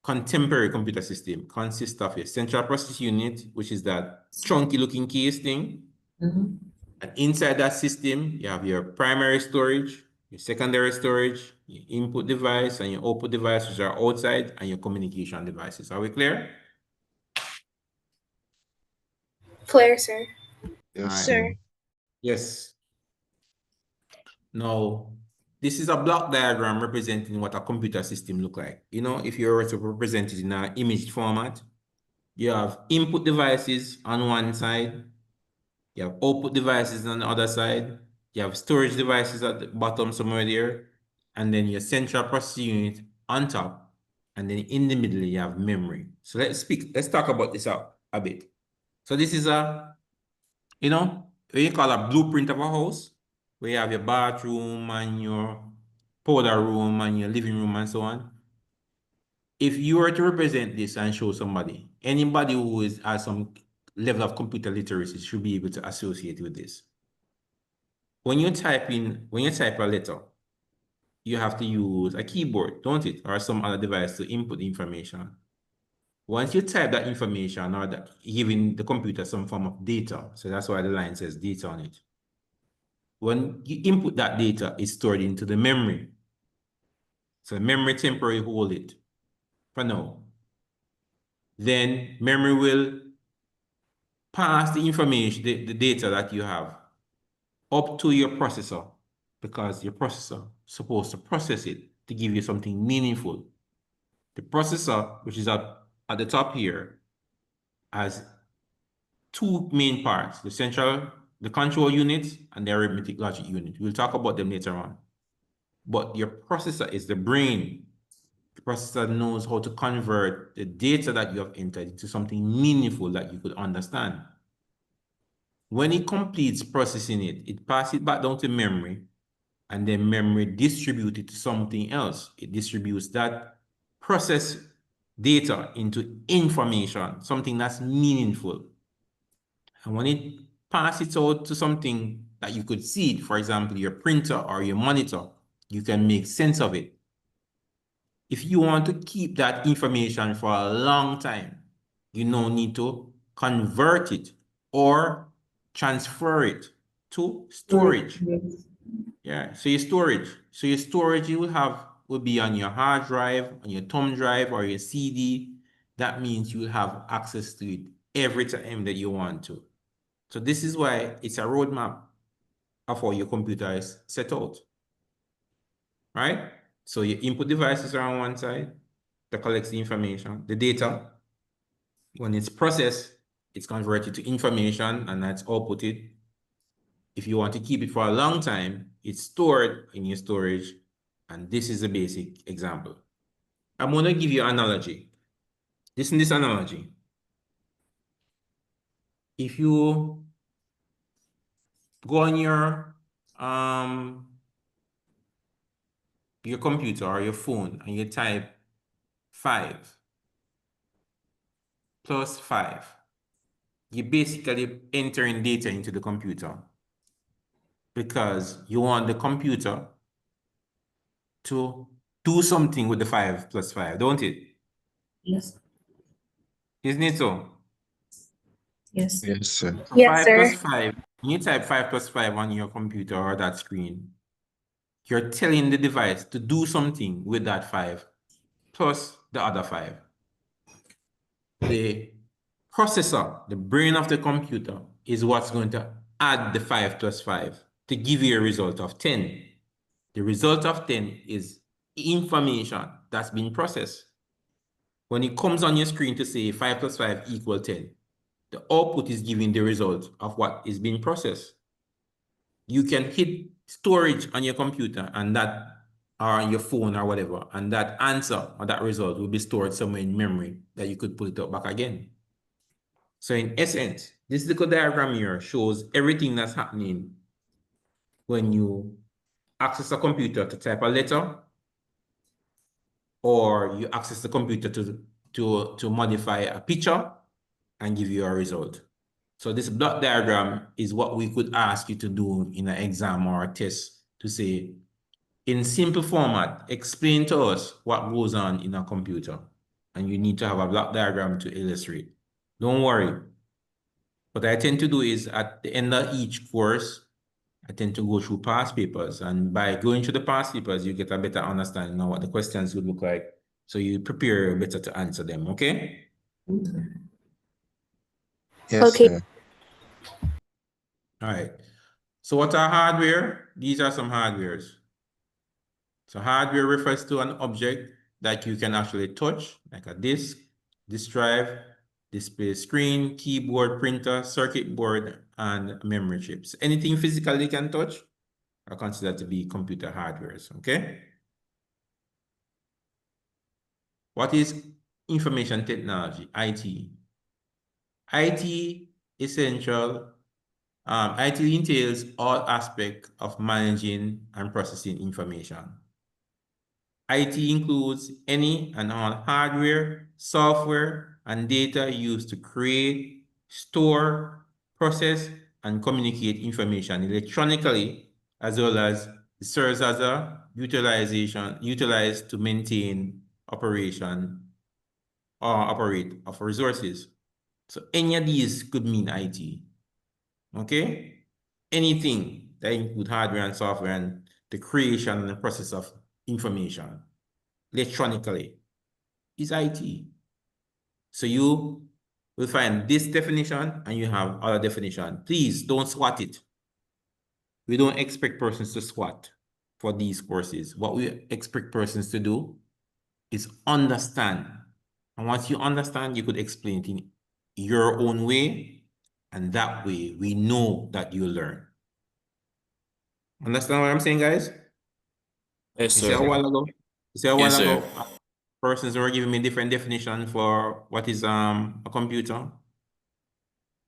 contemporary computer system, consists of a central processing unit, which is that chunky looking case thing. And inside that system, you have your primary storage, your secondary storage, your input device, and your output device, which are outside, and your communication devices. Are we clear? Clear, sir. Yes, sir. Yes. Now, this is a block diagram representing what a computer system look like. You know, if you were to represent it in an image format, you have input devices on one side, you have output devices on the other side, you have storage devices at the bottom somewhere there, and then your central processing unit on top, and then in the middle you have memory. So let's talk about this a bit. So this is what you call a blueprint of a house, where you have your bathroom and your powder room and your living room and so on. If you were to represent this and show somebody, anybody who has some level of computer literacy should be able to associate with this. When you type a letter, you have to use a keyboard, don't it? Or some other device to input the information. Once you type that information, or giving the computer some form of data, so that's why the line says data on it. When you input that data, it's stored into the memory. So memory temporarily hold it for now. Then memory will pass the information, the data that you have, up to your processor, because your processor is supposed to process it to give you something meaningful. The processor, which is at the top here, has two main parts: the control unit and the arithmetic logic unit. We'll talk about them later on. But your processor is the brain. The processor knows how to convert the data that you have entered into something meaningful that you could understand. When it completes processing it, it passes it back down to memory, and then memory distributes it to something else. It distributes that processed data into information, something that's meaningful. And when it passes it out to something that you could see, for example, your printer or your monitor, you can make sense of it. If you want to keep that information for a long time, you now need to convert it or transfer it to storage. Yeah, so your storage. So your storage you will be on your hard drive, on your thumb drive, or your CD. That means you will have access to it every time that you want to. So this is why it's a roadmap of how your computer is set out. Right? So your input devices are on one side that collects the information, the data. When it's processed, it's converted to information and that's outputted. If you want to keep it for a long time, it's stored in your storage. And this is a basic example. I'm going to give you an analogy. Listen to this analogy. If you go on your computer or your phone and you type 5 plus 5, you're basically entering data into the computer because you want the computer to do something with the 5 plus 5, don't it? Yes. Isn't it so? Yes. Yes, sir. So Yes, 5 plus sir. 5, when you type 5 plus 5 on your computer or that screen, you're telling the device to do something with that 5 plus the other 5. The processor, the brain of the computer, is what's going to add the 5 plus 5 to give you a result of 10. The result of 10 is information that's been processed. When it comes on your screen to say 5 plus 5 equals 10, the output is giving the result of what is being processed. You can hit storage on your computer and that, or on your phone or whatever, and that answer or that result will be stored somewhere in memory that you could pull it up back again. So in essence, this little diagram here shows everything that's happening when you access a computer to type a letter, or you access the computer to modify a picture and give you a result. So this block diagram is what we could ask you to do in an exam or a test to say, in simple format, explain to us what goes on in a computer. And you need to have a block diagram to illustrate. Don't worry. What I tend to do is at the end of each course, I tend to go through past papers. And by going through the past papers, you get a better understanding of what the questions would look like. So you prepare better to answer them, okay? Yes, Okay. sir. All right. So what are hardware? These are some hardwares. So hardware refers to an object that you can actually touch, like a disk drive, display screen, keyboard, printer, circuit board, and memory chips. Anything physically you can touch are considered to be computer hardwares, okay? What is information technology, IT? IT entails all aspects of managing and processing information. IT includes any and all hardware, software, and data used to create, store, process, and communicate information electronically, as well as serves as a utilized to maintain operation or operate of resources. So any of these could mean IT. Okay? Anything that include hardware and software and the creation and the process of information electronically is IT. So you will find this definition and you have other definition. Please don't swat it. We don't expect persons to swat for these courses. What we expect persons to do is understand. And once you understand, you could explain it in your own way. And that way we know that you learn. Understand what I'm saying, guys? Yes, You see a sir. while ago? Yes, sir. Persons were giving me different definition for what is a computer.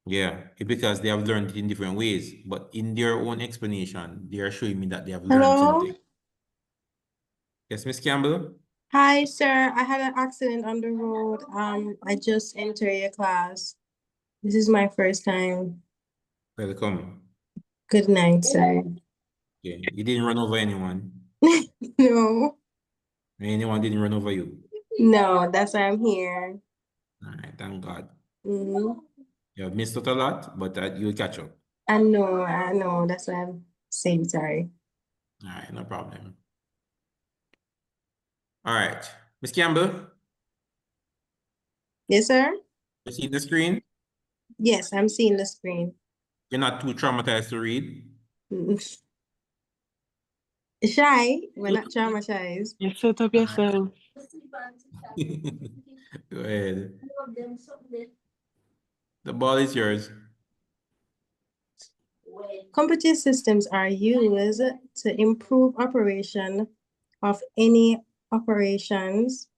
Yeah, because they have learned it in different ways, but in their own explanation, they are showing me that they have learned Hello. something. Yes, Miss Campbell? Hi, sir. I had an accident on the road. I just entered your class. This is my first time. Welcome. Good night, sir. Yeah, you didn't run over anyone. No. Anyone didn't run over you? No, that's why I'm here. All right, thank God. Mm-hmm. You have missed out a lot, but you'll catch up. I know. That's why I'm saying sorry. All right, no problem. All right, Miss Campbell, Yes, sir? you see the screen? Yes, I'm seeing the screen. You're not too traumatized to read? Shy? We're not traumatized. You set up yourself. Go ahead. The ball is yours. Computer systems are used to improve operation of any operations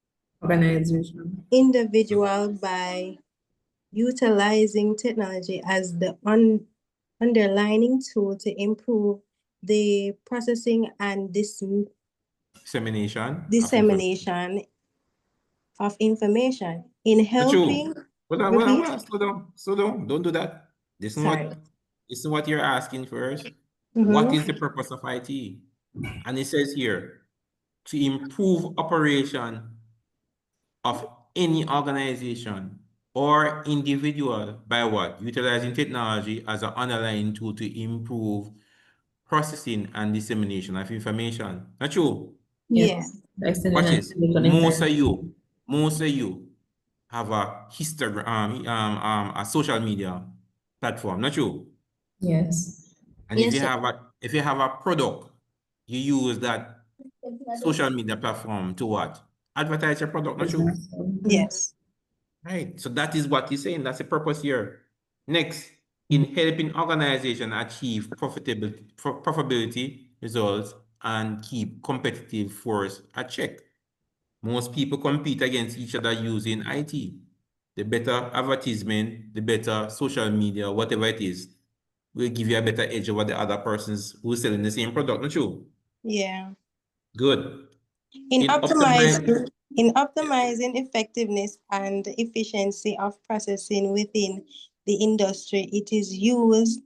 Organization. individual by utilizing technology as the underlying tool to improve the processing and Dissemination. dissemination of information in helping. Hold on, Repeat? slow down. Don't do that. This Sorry. is what you're asking first. Mhm. What is the purpose of IT? And it says here, to improve operation of any organization or individual by what? Utilizing technology as an underlying tool to improve processing and dissemination of information. Not true? Yes. Watch this. Most of you have a histogram, a social media platform. Not true? Yes. And if you have a product, you use that social media platform to what? Advertise your product. Not true? Yes. Right. So that is what he's saying. That's the purpose here. Next, in helping organization achieve profitability results and keep competitive force at check. Most people compete against each other using IT. The better advertisement, the better social media, whatever it is, will give you a better edge over the other persons who are selling the same product. Not true? Yeah. Good. In optimizing effectiveness and efficiency of processing within the industry, it is used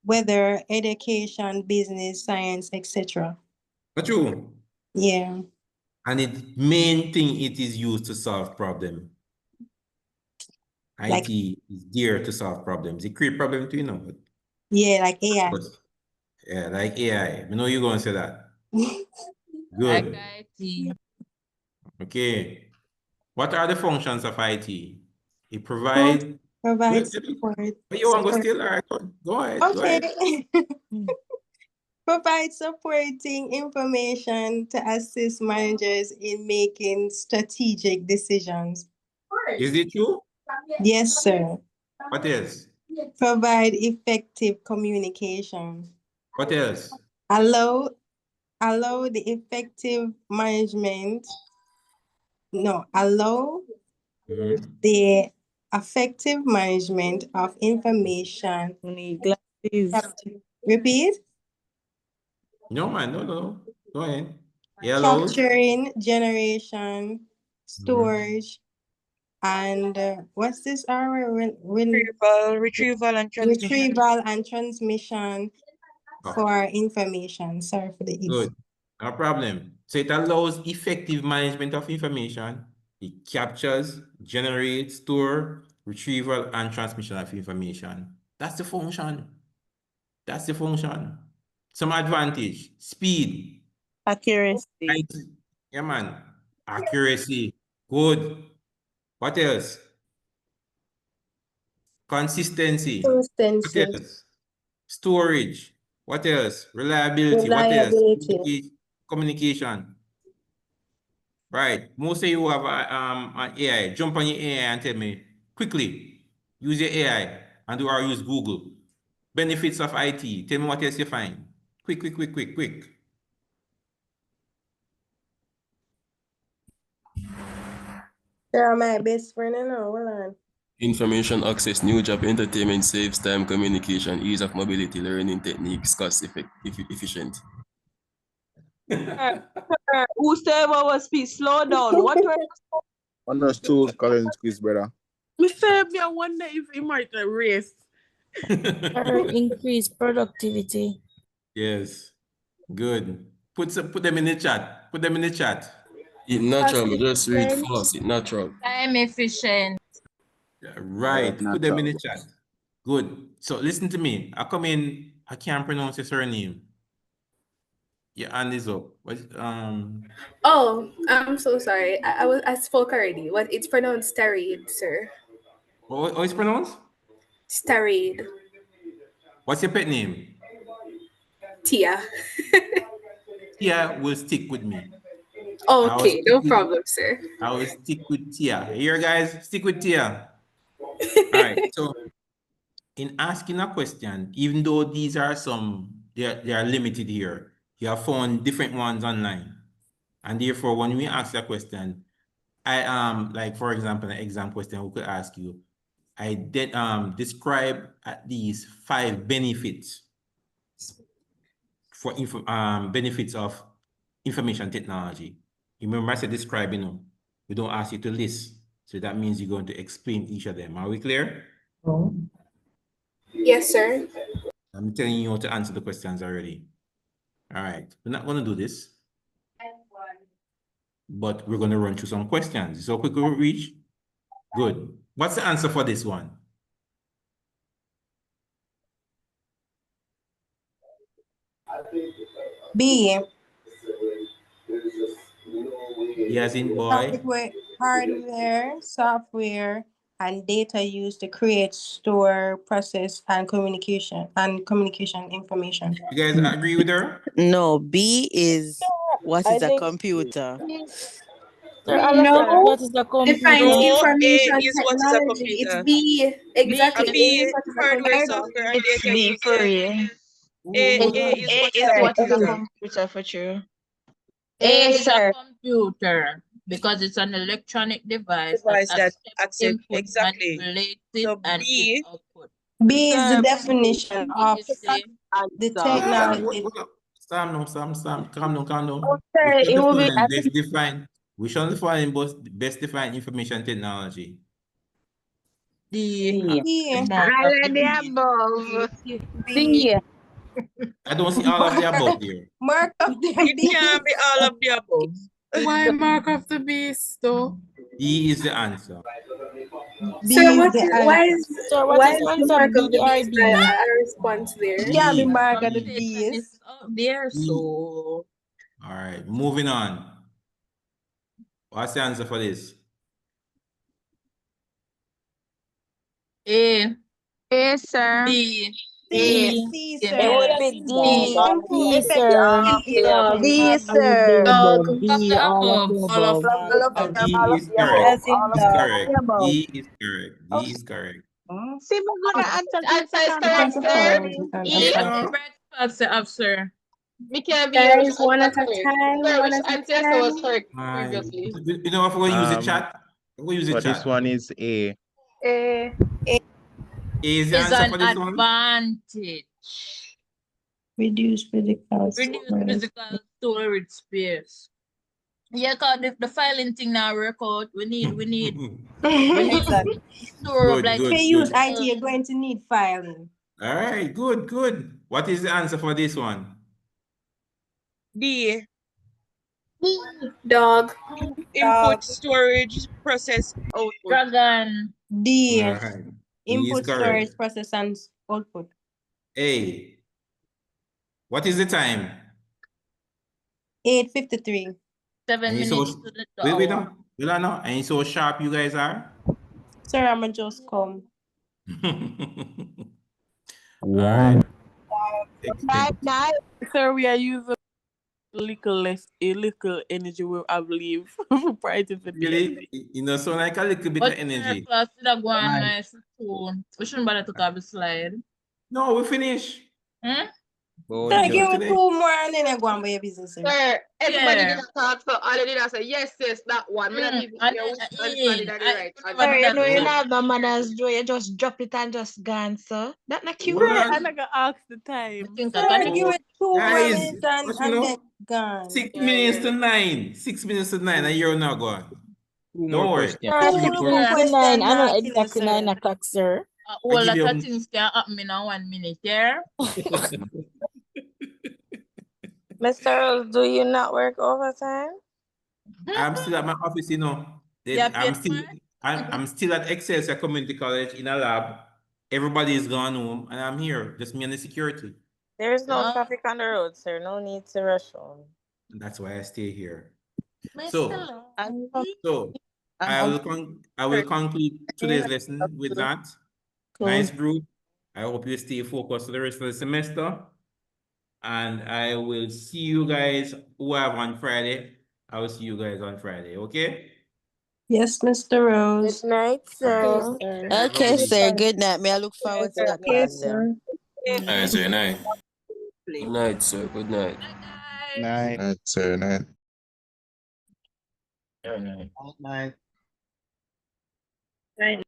whether education, business, science, etc. Not true? Yeah. And the main thing it is used to solve problem. Like- IT is there to solve problems. It create problem too, you know. But Yeah, like AI. yeah, like AI. I know you're going to say that. Good. Okay. What are the functions of IT? It provides support. You want to go still? All right, go ahead. Okay. Go ahead. Provide supporting information to assist managers in making strategic decisions. Is it true? Yes, sir. What else? Provide effective communication. What else? Allow the effective management. No, allow the effective management of information. Repeat. No, man, no. Go ahead. Yellow. Capturing, generation, storage, and what's this? Retrieval and transmission. Retrieval and transmission for information. Sorry for the Good. No problem. So it allows effective management of information. It captures, generates, store, retrieval, and transmission of information. That's the function. That's the function. Some advantage. Speed. Accuracy. Right. Yeah, man. Accuracy. Good. What else? Consistency. Consistency. What else? Storage. What else? Reliability. Reliability. What else? Communication. Right. Most of you have an AI. Jump on your AI and tell me quickly. Use your AI and do or use Google. Benefits of IT. Tell me what else you find. Quick. You're my best friend, you know. Hold on. Information access, new job, entertainment, saves time, communication, ease of mobility, learning techniques, efficient. Whosoever was speak, slow down. What were Understood, Collins quiz, brother. Me say, me I wonder if he might race. Or increase productivity. Yes. Good. Put them in the chat. Put them in the chat. It natural, but just read efficient. fast. It natural. Time efficient. Right. Not Put them in the all. chat. Good. So listen to me. I come in. I can't pronounce your surname. Your hand is up. Oh, I'm so sorry. I spoke already. It's pronounced Starade, sir. How is it pronounced? Starade. What's your pet name? Tia. Tia will stick with me. Okay, no problem, sir. I will stick with Tia. Here, guys, stick with Tia. All right. So, in asking a question, even though these are they are limited here, you have found different ones online, and therefore, when we ask a question, like for example, an exam question, we could ask you, I did describe at least 5 benefits for benefits of information technology. Remember, I said describing them. We don't ask you to list. So that means you're going to explain each of them. Are we clear? Yes, sir. I'm telling you how to answer the questions already. All right. We're not going to do this. But we're going to run through some questions. So quick we reach. Good. What's the answer for this one? B. Yes, in boy. Hardware, software, and data used to create, store, process, and communication information. You guys agree with her? No, B is what I is a think computer? No, What is the computer? defines No, information A is what is a technology. It's computer. B. Exactly. B, A is what is a hardware, computer. software, and it's data B use. for you. A is what is a computer. Computer for you. A is a sir. Computer, because it's an electronic device Device that accepts accept input, exactly. manipulates So it, and B, gives output. B is the definition of Is the the technology. Calm down. Okay, it will be. I think We shall define best defined information technology. D. B. all of the above. B. I don't see all of the above there. Mark of the it B. can be all of the above. Why mark of the beast though? E is the answer. B Sir, is the why answer. is Sir, what why is is the the answer? mark of B the or beast D? a response there? It can be B. mark of the Satan beast. is out there, so All right, moving on. What's the answer for this? A. A, sir. B. C, C. sir. It would be D, sir. B, sir. Dog. B, Of the all of above. the All of above. them. D is correct. Yes, in Is dog. correct. D is correct. D is correct. See, we're gonna answer Answer is correct, sir. E. Correct answer, officer. Me can't be here. Guys, one at a time. Sir, One which at a answer time. was correct Alright. previously? You know if we're going to use the chat? We're going to use the For this chat. one is A. A. A is the Is answer an for this one? advantage. Reduce physical Reduce storage. physical storage space. Yeah, cause if the filing thing now work out, we need store up like If you use IT, you're going to need filing. All right, good. What is the answer for this one? D. Dog. Input, storage, process, output. Dragon. D. All right. D is Input, correct. storage, process, and output. A. What is the time? 8:53. 7 And you minutes so, to the wait hour. now. Wait now. And you so sharp you guys are? Sir, I'ma just come. All right. Sir, we are using a little energy we have leave prior to the Really? You know, so like a little bit of But energy. class did I go on my phone? We shouldn't bother to have a slide. No, we finish. Sir, give me 2 more and then I go on by your business. Sir, everybody Yeah. did not talk, so all they did I say, yes, that one. Me not even hear which answer did I right. Sir, you know, you don't have no manners, Joe. You just drop it and just gone, sir. That's not cute. I'm not gonna ask the time. Sir, give it 2 more Guys, minutes what's going and on? then gone. 6 minutes to 9. 6 minutes to 9, and you're not going. Don't worry. Sir, two more questions. 9. I know not exactly kill you, 9 o'clock, sir. All give lot you of a- things can happen in 1 minute, yeah? Mr. Rose, do you not work overtime? I'm still at my office, you know. Yeah, I'm still at Excelsior Community College in a lab. Everybody is gone home, and I'm here, just me and the security. There is no traffic on the road, sir. No need to rush home. And that's why I stay here. Mr. So, I'm I will conclude today's lesson with that. Nice group. I hope you stay focused for the rest of the semester. And I will see you guys who have on Friday. I will see you guys on Friday, okay? Yes, Mr. Rose. Good night, sir. Okay, sir. Good night. May I look forward to that Okay, class then. All right, sir. Night. Good night, sir. Good night. Night. Night, sir. Night. Good night. Night. Right.